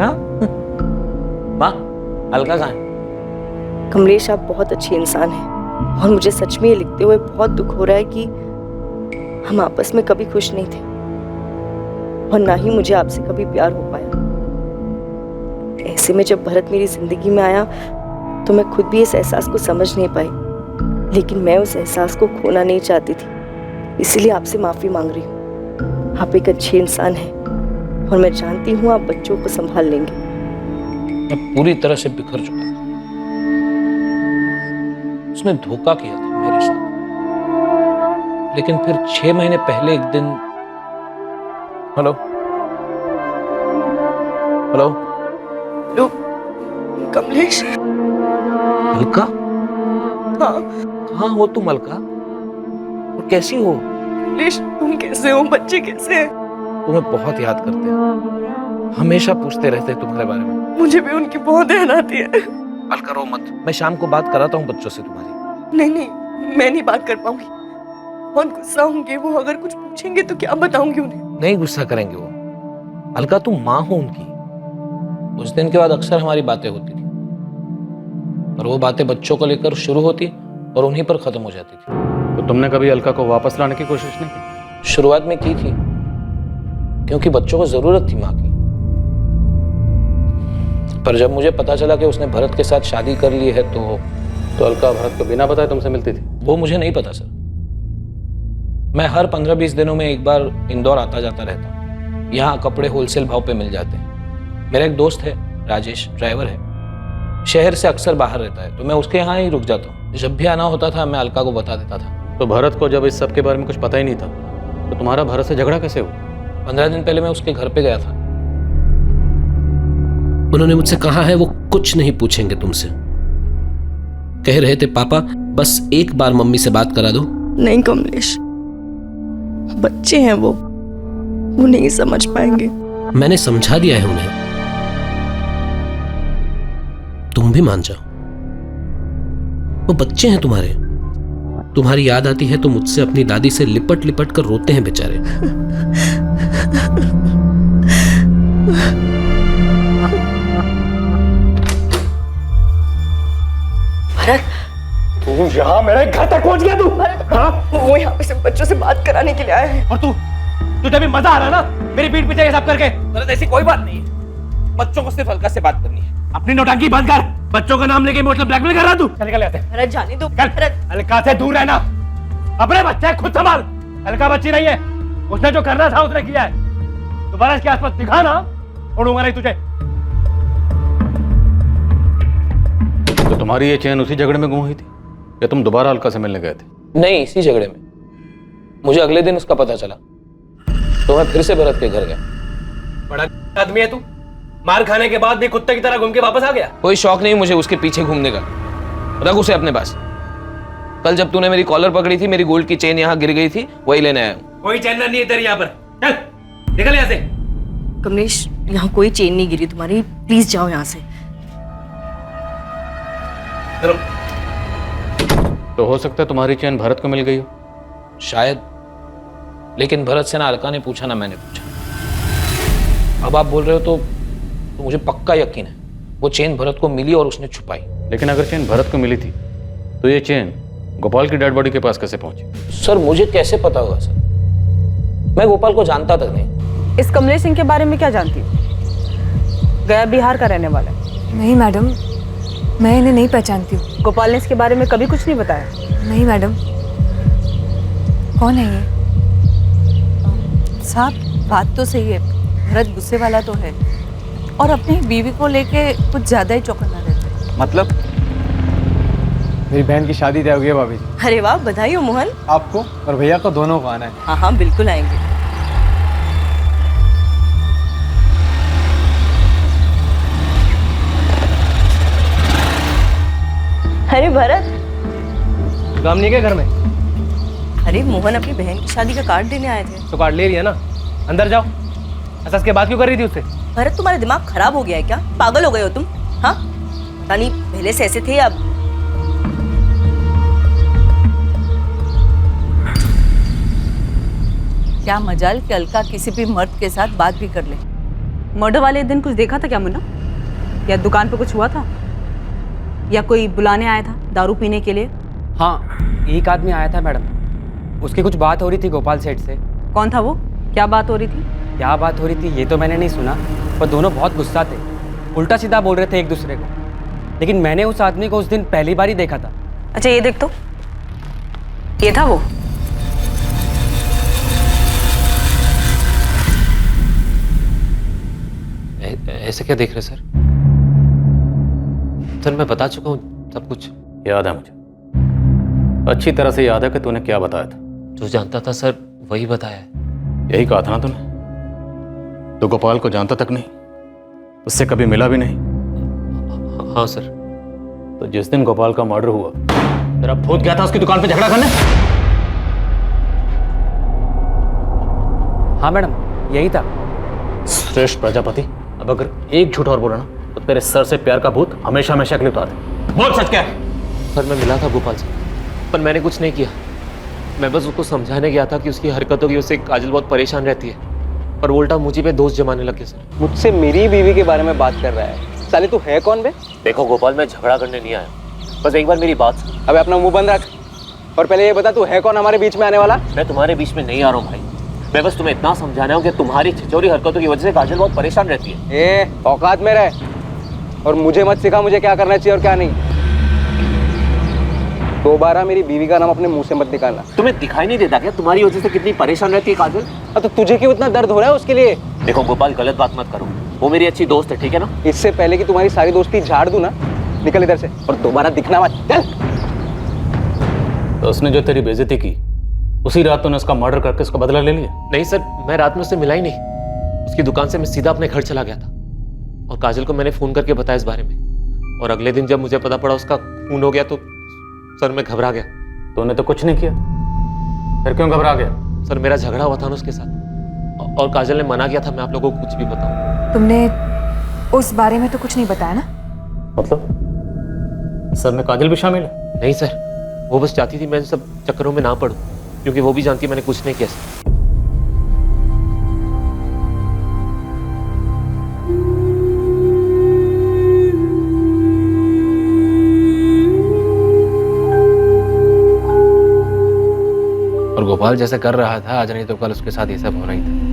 हाँ माँ, अलका कहाँ है? कमलेश, आप बहुत अच्छे इंसान हैं और मुझे सच में ये लिखते हुए बहुत दुख हो रहा है कि हम आपस में कभी खुश नहीं थे और ना ही मुझे आपसे कभी प्यार हो पाया। ऐसे में जब भरत मेरी जिंदगी में आया तो मैं खुद भी इस एहसास को समझ नहीं पाई, लेकिन मैं उस एहसास को खोना नहीं चाहती थी, इसीलिए आपसे माफी मांग रही हूँ। आप एक अच्छे इंसान हैं और मैं जानती हूँ आप बच्चों को संभाल लेंगे। मैं पूरी तरह से बिखर चुका था। उसने धोखा किया था मेरे साथ, लेकिन फिर 6 महीने पहले एक दिन। Hello hello hello Kamlesh. Alka? हाँ। कहाँ हो तुम अलका? और कैसी हो? कमलेश, तुम कैसे हो? बच्चे कैसे हैं? तुम्हें बहुत याद करते हैं, हमेशा पूछते रहते हैं तुम्हारे बारे में। मुझे भी उनकी बहुत ध्यान आती है। अलका रो मत, मैं शाम को बात कराता हूँ बच्चों से तुम्हारी। नहीं नहीं, मैं नहीं बात कर पाऊंगी, बहुत गुस्सा होंगे वो। अगर कुछ पूछेंगे तो क्या बताऊंगी उन्हें? नहीं गुस्सा करेंगे वो। अलका तुम माँ हो उनकी, उस दिन के बाद अक्सर हमारी बातें होती थी, और वो बातें बच्चों को लेकर शुरू होती और उन्हीं पर खत्म हो जाती थी। तो तुमने कभी अलका को वापस लाने की कोशिश नहीं की? शुरुआत में की थी, क्योंकि बच्चों को जरूरत थी माँ की। पर जब मुझे पता चला कि उसने भरत के साथ शादी कर ली है तो अलका भरत को बिना बताए तुमसे मिलती थी? वो मुझे नहीं पता सर। मैं हर 15-20 दिनों में एक बार इंदौर आता जाता रहता हूँ। यहाँ कपड़े होलसेल भाव पे मिल जाते हैं। मेरा एक दोस्त है राजेश, ड्राइवर है, शहर से अक्सर बाहर रहता है, तो मैं उसके यहाँ ही रुक जाता हूँ। जब भी आना होता था मैं अलका को बता देता था। तो भरत को जब इस सब के बारे में कुछ पता ही नहीं था, तो तुम्हारा भरत से झगड़ा कैसे हुआ? 15 दिन पहले मैं उसके घर पे गया था। उन्होंने मुझसे कहा है वो कुछ नहीं पूछेंगे तुमसे। कह रहे थे पापा बस एक बार मम्मी से बात करा दो। नहीं कमलेश, बच्चे हैं वो नहीं समझ पाएंगे। मैंने समझा दिया है उन्हें, तुम भी मान जाओ। वो बच्चे हैं तुम्हारे, तुम्हारी याद आती है तो मुझसे अपनी दादी से लिपट लिपट कर रोते हैं बेचारे। भरत, तू यहाँ मेरे घर तक पहुंच गया तू? हाँ? वो यहाँ पे सिर्फ बच्चों से बात कराने के लिए आए हैं। और तुझे भी मजा आ रहा ना मेरी पीठ पीछे ये सब करके? भरत ऐसी कोई बात नहीं है, बच्चों को सिर्फ अलका से बात करनी है। अपनी नौटंकी बंद कर, बच्चों का नाम लेके इमोशनल ब्लैकमेल कर रहा तू। चल निकल यहाँ से। भरत जाने दो। भरत, अलका से दूर रहना, अपने बच्चे खुद संभाल। अलका बच्ची नहीं है, उसने जो करना था उसने किया है। दोबारा इसके आसपास दिखाना, छोड़ूंगा नहीं तुझे। तो तुम्हारी ये चेन उसी झगड़े में गुम हुई थी या तुम दोबारा अलका से मिलने गए थे? नहीं, इसी झगड़े में। मुझे अगले दिन उसका पता चला तो मैं फिर से भरत के घर गया। बड़ा आदमी है तू, मार खाने के बाद भी कुत्ते की तरह घूम के वापस आ गया। कोई शौक नहीं मुझे उसके पीछे घूमने का, रख उसे अपने पास। कल जब तूने मेरी कॉलर पकड़ी थी, मेरी गोल्ड की चेन यहाँ गिर गई थी, वही लेने आया हूँ। कोई चैन नहीं है तेरी यहाँ पर, चल निकल यहाँ से। कमलेश, यहाँ कोई चेन नहीं गिरी तुम्हारी, प्लीज जाओ यहाँ से। तो हो सकता है तुम्हारी चेन भरत को मिल गई हो। शायद, लेकिन भरत से ना अलका ने पूछा ना मैंने पूछा। अब आप बोल रहे हो तो मुझे पक्का यकीन है वो चेन भरत को मिली और उसने छुपाई। लेकिन अगर चेन भरत को मिली थी तो ये चेन गोपाल की डेड बॉडी के पास कैसे पहुंची? सर मुझे कैसे पता होगा सर, मैं गोपाल को जानता तक नहीं। इस कमलेश सिंह के बारे में क्या जानती हो? गया बिहार का रहने वाला है। नहीं मैडम, मैं इन्हें नहीं पहचानती हूँ। गोपाल ने इसके बारे में कभी कुछ नहीं बताया? नहीं मैडम। कौन है ये? साहब बात तो सही है, भरत गुस्से वाला तो है और अपनी बीवी को लेके कुछ ज्यादा ही चौकन्ना रहता है। मतलब? मेरी बहन की शादी तय हो गई है भाभी जी। अरे वाह, बधाई हो मोहन। आपको और भैया को दोनों को आना है। हाँ हाँ बिल्कुल आएंगे। अरे भरत, काम नहीं क्या घर में? अरे मोहन अपनी बहन की शादी का कार्ड देने आए थे। तो कार्ड ले लिया ना, अंदर जाओ। ऐसा इसके बाद क्यों कर रही थी उससे? भरत, तुम्हारा दिमाग खराब हो गया है क्या? पागल हो गए हो तुम? हाँ, पता नहीं पहले से ऐसे थे अब। क्या मजाल कि अलका किसी भी मर्द के साथ बात भी कर ले। मर्डर वाले दिन कुछ देखा था क्या मुन्ना? या दुकान पे कुछ हुआ था? या कोई बुलाने आया था दारू पीने के लिए? हाँ, एक आदमी आया था मैडम, उसकी कुछ बात हो रही थी गोपाल सेठ से। कौन था वो? क्या बात हो रही थी? क्या बात हो रही थी ये तो मैंने नहीं सुना, पर दोनों बहुत गुस्सा थे, उल्टा सीधा बोल रहे थे एक दूसरे को। लेकिन मैंने उस आदमी को उस दिन पहली बार ही देखा था। अच्छा ये देख तो, ये था वो। ऐसे क्या देख रहे सर? सर मैं बता चुका हूँ सब कुछ। याद है मुझे, अच्छी तरह से याद है कि तूने क्या बताया था। जो जानता था सर वही बताया है। यही कहा था ना तूने? तो गोपाल को जानता तक नहीं, उससे कभी मिला भी नहीं। हाँ सर। तो जिस दिन गोपाल का मर्डर हुआ तेरा भूत गया था उसकी दुकान पे झगड़ा करने? हाँ मैडम, यही था। श्रेष्ठ प्रजापति, अब अगर एक झूठ और बोला ना तो तेरे सर से प्यार का भूत हमेशा हमेशा के लिए उतार दे। बोल सच क्या है? सर मैं मिला था गोपाल से, पर मैंने कुछ नहीं किया। मैं बस उसको समझाने गया था कि उसकी हरकतों की वजह से काजल बहुत परेशान रहती है। और उल्टा मुझे पे दोस्त जमाने लगे सर। मुझसे मेरी बीवी के बारे में बात कर रहा है। साले तू है कौन बे? देखो गोपाल, मैं झगड़ा करने नहीं आया, बस एक बार मेरी बात सुन। अबे अपना मुंह बंद रख और पहले ये बता तू है कौन हमारे बीच में आने वाला? मैं तुम्हारे बीच में नहीं आ रहा हूँ भाई, मैं बस तुम्हें इतना समझाना हूँ कि तुम्हारी छिछोरी हरकतों की वजह से काजल बहुत परेशान रहती है। ए औकात में रह और मुझे मत सिखा मुझे क्या करना चाहिए और क्या नहीं। दोबारा मेरी बीवी का नाम अपने मुंह से मत निकालना। तुम्हें दिखाई नहीं देता क्या तुम्हारी वजह से कितनी परेशान रहती है काजल? तो तुझे क्यों इतना दर्द हो रहा है उसके लिए? देखो गोपाल, गलत बात मत करो, वो मेरी अच्छी दोस्त है, ठीक है ना? इससे पहले कि तुम्हारी सारी दोस्ती झाड़ दूं ना, निकल इधर से और दोबारा दिखना मत। चल। तो उसने जो तेरी बेइज्जती की, उसी रात तूने उसका मर्डर करके उसका बदला ले लिया? नहीं सर, मैं रात में उससे मिला ही नहीं। उसकी दुकान से मैं सीधा अपने घर चला गया था और काजल को मैंने फोन करके बताया इस बारे में, और अगले दिन जब मुझे पता पड़ा उसका खून हो गया तो सर मैं घबरा गया। तूने तो कुछ नहीं किया, फिर क्यों घबरा गया? सर मेरा झगड़ा हुआ था ना उसके साथ, और काजल ने मना किया था मैं आप लोगों को कुछ भी बताऊं। तुमने उस बारे में तो कुछ नहीं बताया ना? मतलब सर में काजल भी शामिल है? नहीं सर, वो बस चाहती थी मैं सब चक्करों में ना पड़ूं, क्योंकि वो भी जानती मैंने कुछ नहीं किया सर। और गोपाल जैसे कर रहा था आज नहीं तो कल उसके साथ ये सब हो रही था।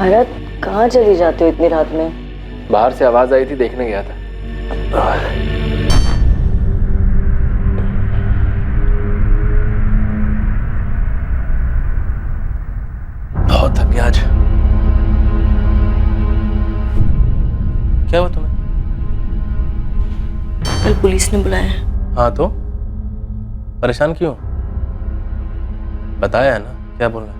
भरत, कहाँ चली जाते हो इतनी रात में? बाहर से आवाज आई थी, देखने गया था। बहुत थक गया आज। क्या हुआ तुम्हें? कल पुलिस ने बुलाया है। हाँ तो परेशान क्यों? बताया है ना, क्या बोलना है?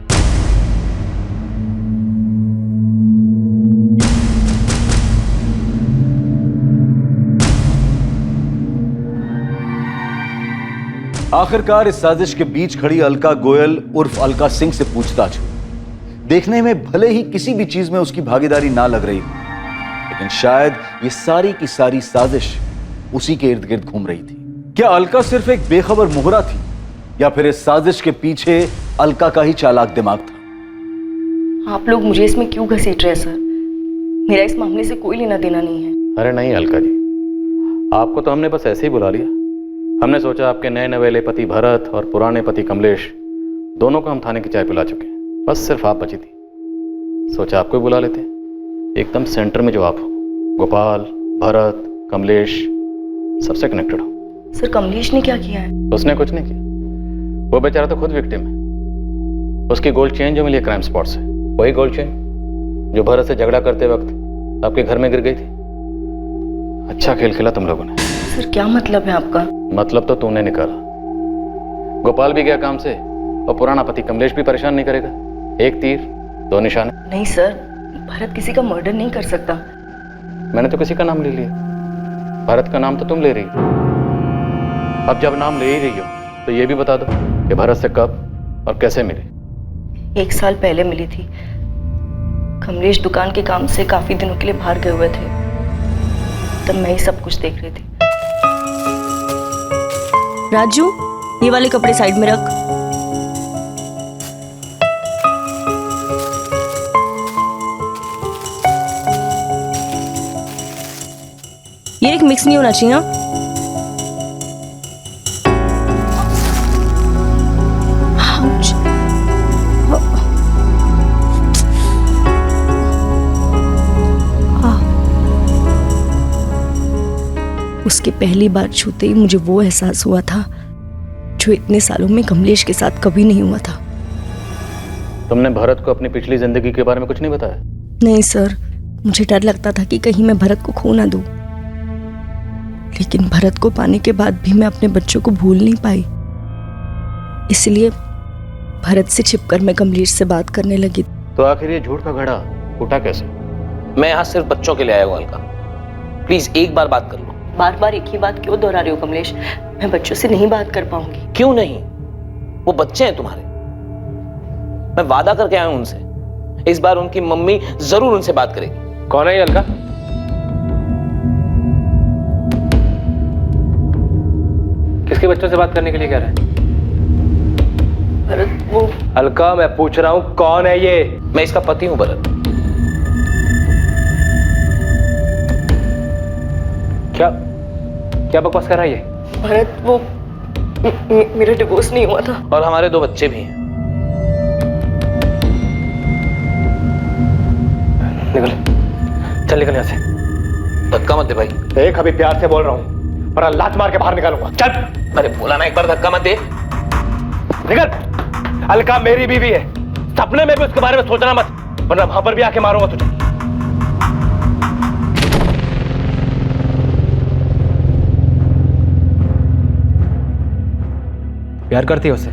आखिरकार इस साजिश के बीच खड़ी अलका गोयल उर्फ अलका सिंह से पूछताछ हुई। देखने में भले ही किसी भी चीज में उसकी भागीदारी ना लग रही हो, लेकिन शायद ये सारी की सारी साजिश उसी के इर्द गिर्द घूम रही थी। क्या अलका सिर्फ एक बेखबर मोहरा थी, या फिर इस साजिश के पीछे अलका का ही चालाक दिमाग था? आप लोग मुझे इसमें क्यों घसीट रहे हैं सर? मेरा इस मामले से कोई लेना देना नहीं है। अरे नहीं अलका जी, आपको तो हमने बस ऐसे ही बुला लिया। हमने सोचा आपके नए नवेले पति भरत और पुराने पति कमलेश दोनों को हम थाने की चाय पिला चुके हैं, बस सिर्फ आप बची थी। सोचा आपको ही बुला लेते, एकदम सेंटर में जो आप हो, गोपाल, भरत, कमलेश सबसे कनेक्टेड हो। सर कमलेश ने क्या किया है? उसने कुछ नहीं किया, वो बेचारा तो खुद विक्टिम है। उसकी गोल्ड चेन जो मिली है क्राइम स्पॉट से, वही गोल्ड चेन जो भरत से झगड़ा करते वक्त आपके घर में गिर गई थी। अच्छा खेल खेला तुम लोगों ने। सर क्या मतलब है आपका? मतलब तो तूने निकाला। गोपाल भी गया काम से और पुराना पति कमलेश भी परेशान नहीं करेगा। एक तीर दो निशाने। नहीं सर, भरत किसी का मर्डर नहीं कर सकता। मैंने तो किसी का नाम ले लिया, भरत का नाम तो तुम ले रही हो। अब जब नाम ले ही रही हो तो ये भी बता दो कि भरत से कब और कैसे मिले। 1 साल पहले मिली थी। कमलेश दुकान के काम से काफी दिनों के लिए बाहर गए हुए थे, तब मैं ही सब कुछ देख रही थी। राजू, ये वाले कपड़े साइड में रख। ये एक मिक्स नहीं होना चाहिए ना? उसके पहली बार छूते ही मुझे वो एहसास हुआ था जो इतने सालों में कमलेश के साथ कभी नहीं हुआ था। तुमने भरत को अपनी पिछली जिंदगी के बारे में कुछ नहीं बताया? नहीं सर, मुझे डर लगता था कि कहीं मैं भरत को खो ना दूं। लेकिन भरत को पाने के बाद भी मैं अपने बच्चों को भूल नहीं पाई। इसलिए भरत से छिपकर मैं कमलेश से बात करने लगी। तो आखिर ये झूठ का घड़ा फूटा कैसे? मैं यहाँ सिर्फ बच्चों के लिए आया हूँ अलका, प्लीज एक बार बात कर लो। बार बार एक ही बात क्यों दोहरा रही हो कमलेश? मैं बच्चों से नहीं बात कर पाऊंगी। क्यों नहीं? वो बच्चे हैं तुम्हारे। मैं वादा करके आया हूं उनसे, इस बार उनकी मम्मी जरूर उनसे बात करेगी। कौन है ये अलका? किसके बच्चों से बात करने के लिए कह रहा है? भरत वो अलका, मैं पूछ रहा हूं कौन है ये? मैं इसका पति हूं भरत। क्या क्या बकवास कर रहा है ये? भरत वो मेरा डिवोर्स नहीं हुआ था और हमारे 2 बच्चे भी हैं। निकल, चल निकल यहाँ से। धक्का मत दे भाई। देख अभी प्यार से बोल रहा हूँ, पर लात मार के बाहर निकालूंगा। चल। अरे बोला ना एक बार, धक्का मत दे। निकल। अलका मेरी बीवी है, सपने में भी उसके बारे में सोचना मत, वरना वहां पर भी आके मारूंगा तुझे। प्यार करती है उससे?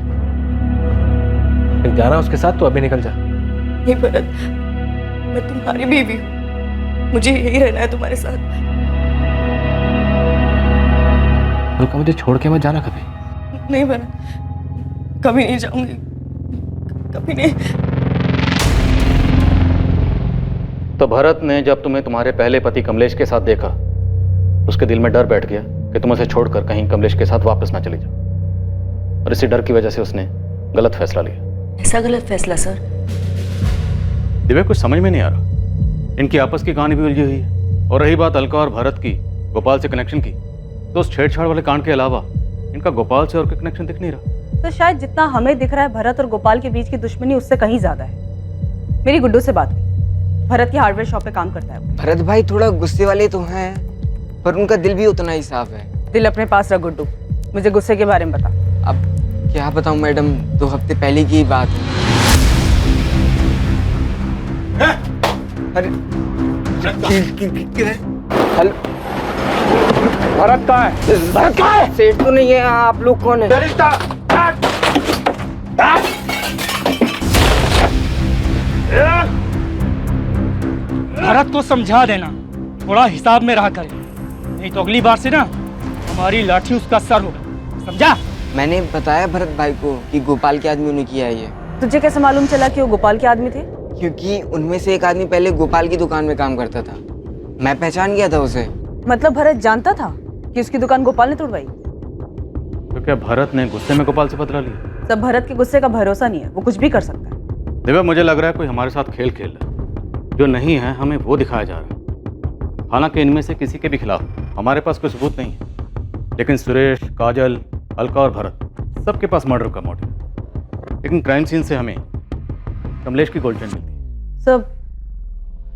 फिर जाना उसके साथ तो अभी निकल जा। नहीं भरत, मैं तुम्हारी बीवी हूँ, मुझे यही रहना है तुम्हारे साथ। अलका मुझे छोड़ के मत जाना कभी। नहीं भरत, कभी नहीं जाऊंगी, कभी नहीं। तो भरत ने जब तुम्हें तुम्हारे पहले पति कमलेश के साथ देखा, उसके दिल में डर बैठ गया कि तुम उसे छोड़कर कहीं कमलेश के साथ वापस ना चली जाओ, और इसी डर की वजह से उसने गलत फैसला लिया। ऐसा गलत फैसला सर? दिव्या, कुछ समझ में नहीं आ रहा। इनकी आपस की कहानी भी उलझी हुई है, और रही बात अलका और भरत की गोपाल से कनेक्शन की, तो उस छेड़छाड़ वाले कांड के अलावा इनका गोपाल से और कोई कनेक्शन दिख नहीं रहा। तो शायद जितना हमें दिख रहा है भरत और गोपाल के बीच की दुश्मनी उससे कहीं ज्यादा है। मेरी गुड्डू से बात हुई, भरत की हार्डवेयर शॉप पे काम करता है। भरत भाई थोड़ा गुस्से वाले तो हैं, पर उनका दिल भी उतना ही साफ है। दिल अपने पास रख गुड्डू, मुझे गुस्से के बारे में बता। अब क्या बताऊं मैडम, 2 हफ्ते पहले की बात है। अरे हेलो, भरत कहाँ है? भरत कहाँ है? सेठ तो नहीं है, आप लोग कौन है? भरत को समझा देना, थोड़ा हिसाब में रहा करे, नहीं तो अगली बार से ना हमारी लाठी उसका सर होगा, समझा? मैंने बताया भरत भाई को कि गोपाल के आदमियों ने किया है ये। तुझे कैसे मालूम चला कि वो गोपाल के आदमी थे? क्योंकि उनमें से एक आदमी पहले गोपाल की दुकान में काम करता था, मैं पहचान गया था उसे। मतलब भरत जानता था कि उसकी दुकान गोपाल ने तोड़वाई? तो क्या भरत ने गुस्से में गोपाल से बदला लिया? सब भरत के गुस्से का भरोसा नहीं है, वो कुछ भी कर सकता है। दिव्या, मुझे लग रहा है कोई हमारे साथ खेल खेल रहा है, जो नहीं है हमें वो दिखाया जा रहा है। हालांकि इनमें से किसी के भी खिलाफ हमारे पास कोई सबूत नहीं है, लेकिन सुरेश, काजल, अलका और भरत सबके पास मर्डर का मोटिव। लेकिन क्राइम सीन से हमें कमलेश की गोल्ड चेन मिलती है। सब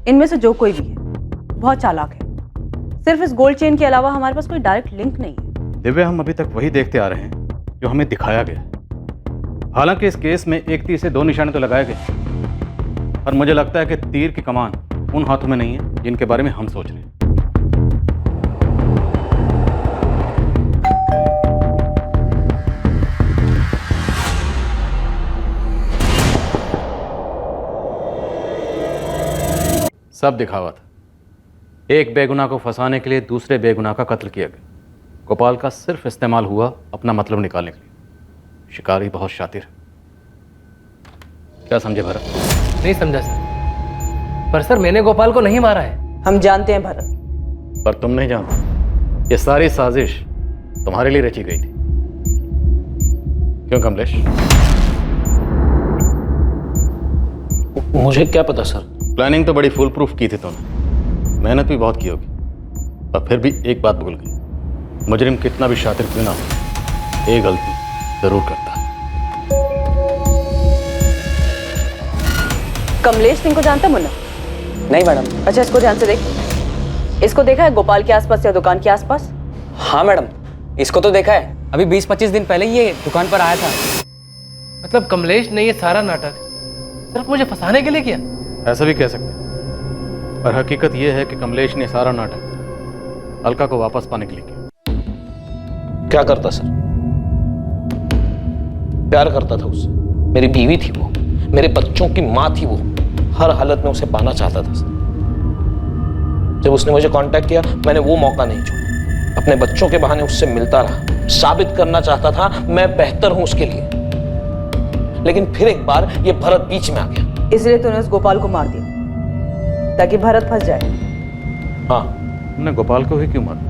इनमें से जो कोई भी है बहुत चालाक है। सिर्फ इस गोल्ड चेन के अलावा हमारे पास कोई डायरेक्ट लिंक नहीं है। दिव्या, हम अभी तक वही देखते आ रहे हैं जो हमें दिखाया गया है। हालांकि इस केस में एक तीर से 2 निशाने तो लगाए गए, और मुझे लगता है कि तीर की कमान उन हाथों में नहीं है जिनके बारे में हम सोच रहे हैं। सब दिखावा था, एक बेगुनाह को फंसाने के लिए दूसरे बेगुनाह का कत्ल किया गया। गोपाल का सिर्फ इस्तेमाल हुआ अपना मतलब निकालने के लिए। शिकारी बहुत शातिर है। क्या समझे भरत? नहीं समझा सर, पर सर मैंने गोपाल को नहीं मारा है। हम जानते हैं भरत, पर तुम नहीं जानते। ये सारी साजिश तुम्हारे लिए रची गई थी, क्यों कमलेश? मुझे क्या पता सर। प्लानिंग तो बड़ी फुल प्रूफ की थी तुमने, मेहनत भी बहुत की होगी, पर फिर भी एक बात भूल गई। मुजरिम कितना भी शातिर क्यों ना हो, एक गलती जरूर करता है। कमलेश सिंह को जानता मुन्ना? नहीं मैडम। अच्छा, इसको ध्यान से देख। इसको देखा है गोपाल के आसपास या दुकान के आसपास? हाँ मैडम, इसको तो देखा है, अभी 20-25 दिन पहले ही ये दुकान पर आया था। मतलब कमलेश ने ये सारा नाटक सिर्फ मुझे फंसाने के लिए किया? ऐसा भी कह सकते हैं, पर हकीकत यह है कि कमलेश ने सारा नाटक अलका को वापस पाने के लिए किया। क्या करता सर? प्यार करता था उससे, मेरी बीवी थी वो, मेरे बच्चों की मां थी वो, हर हालत में उसे पाना चाहता था सर। जब उसने मुझे कांटेक्ट किया, मैंने वो मौका नहीं छोड़ा, अपने बच्चों के बहाने उससे मिलता रहा, साबित करना चाहता था मैं बेहतर हूं उसके लिए। लेकिन फिर एक बार ये भरत बीच में आ गया। इसलिए तूने उस गोपाल को मार दिया ताकि भरत फंस जाए। हाँ। तुमने गोपाल को ही क्यों मारा?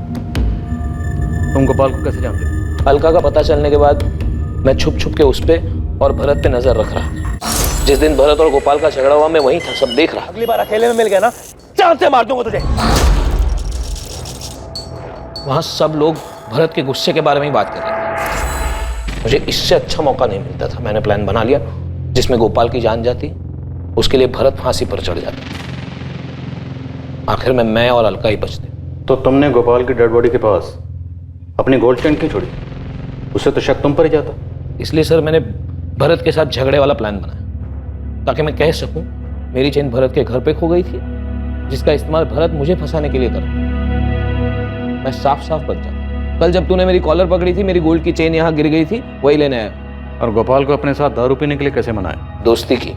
तुम गोपाल को कैसे जानते थे? अलका का पता चलने के बाद मैं छुप छुप के उस पे और भरत पे नजर रख रहा था। जिस दिन भरत और गोपाल का झगड़ा हुआ मैं वहीं था, सब देख रहा। अगली बार अकेले में मिल गया ना, जान से मार दूंगा तुझे। वहां सब लोग भरत के गुस्से के बारे में ही बात कर रहे थे। मुझे इससे अच्छा मौका नहीं मिलता था। मैंने प्लान बना लिया जिसमें गोपाल की जान जाती, उसके लिए भरत फांसी पर चढ़ जाता। आखिर में मैं और अलका ही बचते। तो तुमने गोपाल की डेड बॉडी के पास अपनी गोल्ड चेन क्यों छोड़ी? उससे तो शक तुम पर ही जाता। इसलिए सर मैंने भरत के साथ झगड़े वाला प्लान बनाया ताकि मैं कह सकूं मेरी चेन भरत के घर पे खो गई थी, जिसका इस्तेमाल भरत मुझे फंसाने के लिए कर। मैं साफ साफ बच जाता। कल जब तूने मेरी कॉलर पकड़ी थी, मेरी गोल्ड की चेन यहाँ गिर गई थी, वही लेने आया। और गोपाल को अपने साथ दारू पीने के लिए कैसे मनाया? दोस्ती की,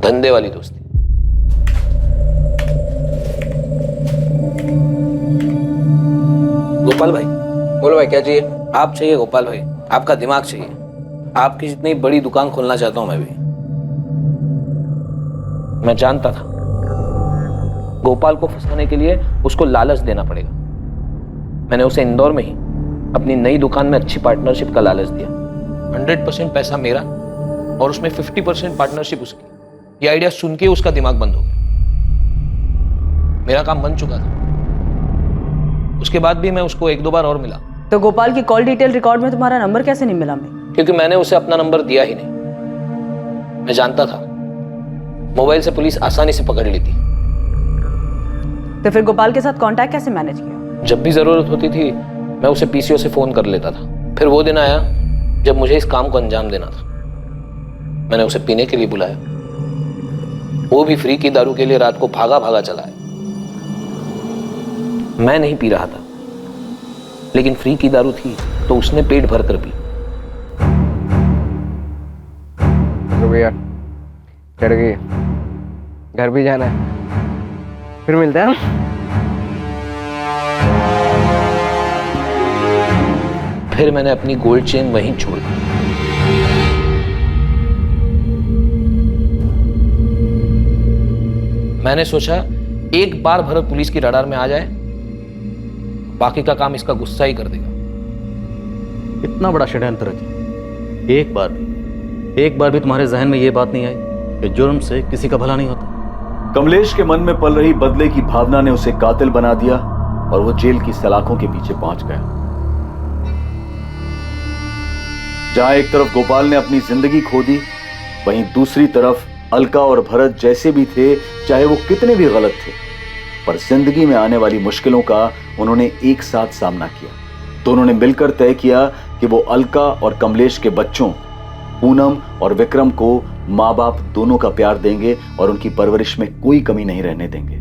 धंधे वाली दोस्ती। गोपाल भाई। बोलो भाई, क्या चाहिए? आप चाहिए गोपाल भाई, आपका दिमाग चाहिए। आपकी जितनी बड़ी दुकान खोलना चाहता हूं मैं भी। मैं जानता था गोपाल को फंसाने के लिए उसको लालच देना पड़ेगा। मैंने उसे इंदौर में ही अपनी नई दुकान में अच्छी पार्टनरशिप का लालच दिया। 100% पैसा मेरा और उसमें 50% पार्टनरशिप उसकी। ये आइडिया सुन के उसका दिमाग बंद हो गया। मेरा काम बन चुका था। उसके बाद भी मैं उसको 1-2 बार और मिला। तो गोपाल की कॉल डिटेल रिकॉर्ड में तुम्हारा नंबर कैसे नहीं मिला? मैं क्योंकि मैंने उसे अपना नंबर दिया ही नहीं। मैं जानता था मोबाइल से पुलिस आसानी से पकड़ लेती। तो फिर गोपाल के साथ कांटेक्ट कैसे मैनेज किया? जब भी जरूरत होती थी मैं उसे पीसीओ से फोन कर लेता था। फिर वो दिन आया जब मुझे इस काम को अंजाम देना था। मैंने उसे पीने के लिए बुलाया, वो भी फ्री की दारू के लिए रात को भागा भागा चला है। मैं नहीं पी रहा था, लेकिन फ्री की दारू थी तो उसने पेट भर कर पी। भैया चढ़ गई, घर भी जाना है, फिर मिलते हैं। फिर मैंने अपनी गोल्ड चेन वहीं छोड़ दी। मैंने सोचा एक बार भरत पुलिस की रडार में आ जाए, बाकी का काम इसका गुस्सा ही कर देगा। इतना बड़ा षड्यंत्र रचा, एक बार भी तुम्हारे जहन में यह बात नहीं आई कि जुर्म से किसी का भला नहीं होता? कमलेश के मन में पल रही बदले की भावना ने उसे कातिल बना दिया और वो जेल की सलाखों के पीछे पहुंच गया। जहां एक तरफ गोपाल ने अपनी जिंदगी खो दी, वहीं दूसरी तरफ अलका और भरत जैसे भी थे, चाहे वो कितने भी गलत थे, पर जिंदगी में आने वाली मुश्किलों का उन्होंने एक साथ सामना किया। दोनों ने मिलकर तय किया कि वो अलका और कमलेश के बच्चों पूनम और विक्रम को माँ बाप दोनों का प्यार देंगे और उनकी परवरिश में कोई कमी नहीं रहने देंगे।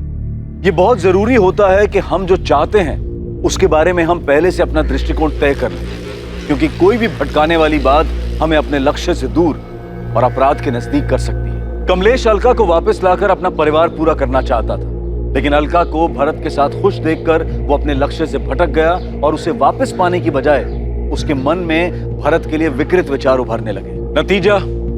ये बहुत जरूरी होता है कि हम जो चाहते हैं उसके बारे में हम पहले से अपना दृष्टिकोण तय कर लें, क्योंकि कोई भी भटकाने वाली बात हमें अपने लक्ष्य से दूर और अपराध के नजदीक कर सकती है। कमलेश अलका को वापस लाकर अपना परिवार पूरा करना चाहता था, लेकिन अलका को भरत के साथ खुश देखकर वो अपने लक्ष्य से भटक गया और उसे वापस पाने की बजाय उसके मन में भरत के लिए विकृत विचार उभरने लगे। नतीजा,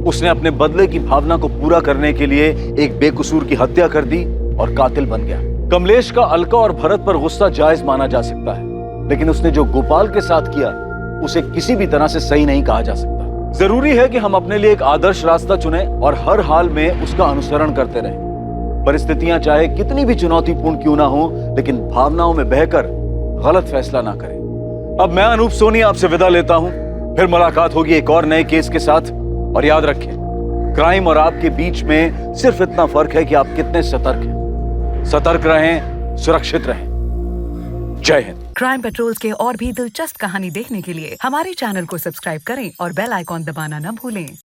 उसने अपने बदले की भावना को पूरा करने के लिए एक बेकसूर की हत्या कर दी और कातिल बन गया। कमलेश का अलका और भरत पर गुस्सा जायज माना जा सकता है, लेकिन उसने जो गोपाल के साथ किया उसे किसी भी तरह से सही नहीं कहा जा सकता। जरूरी है कि हम अपने लिए एक आदर्श रास्ता चुनें और हर हाल में उसका अनुसरण करते रहें। परिस्थितियां चाहे कितनी भी चुनौतीपूर्ण क्यों ना हो, लेकिन भावनाओं में बहकर गलत फैसला ना करें। अब मैं अनूप सोनी आपसे विदा लेता हूं। फिर मुलाकात होगी एक और नए केस के साथ। और याद रखें, क्राइम और आपके बीच में सिर्फ इतना फर्क है कि आप कितने सतर्क हैं। सतर्क रहें, सुरक्षित रहें। जय हिंद। क्राइम पेट्रोल्स के और भी दिलचस्प कहानी देखने के लिए हमारे चैनल को सब्सक्राइब करें और बेल आइकॉन दबाना न भूलें।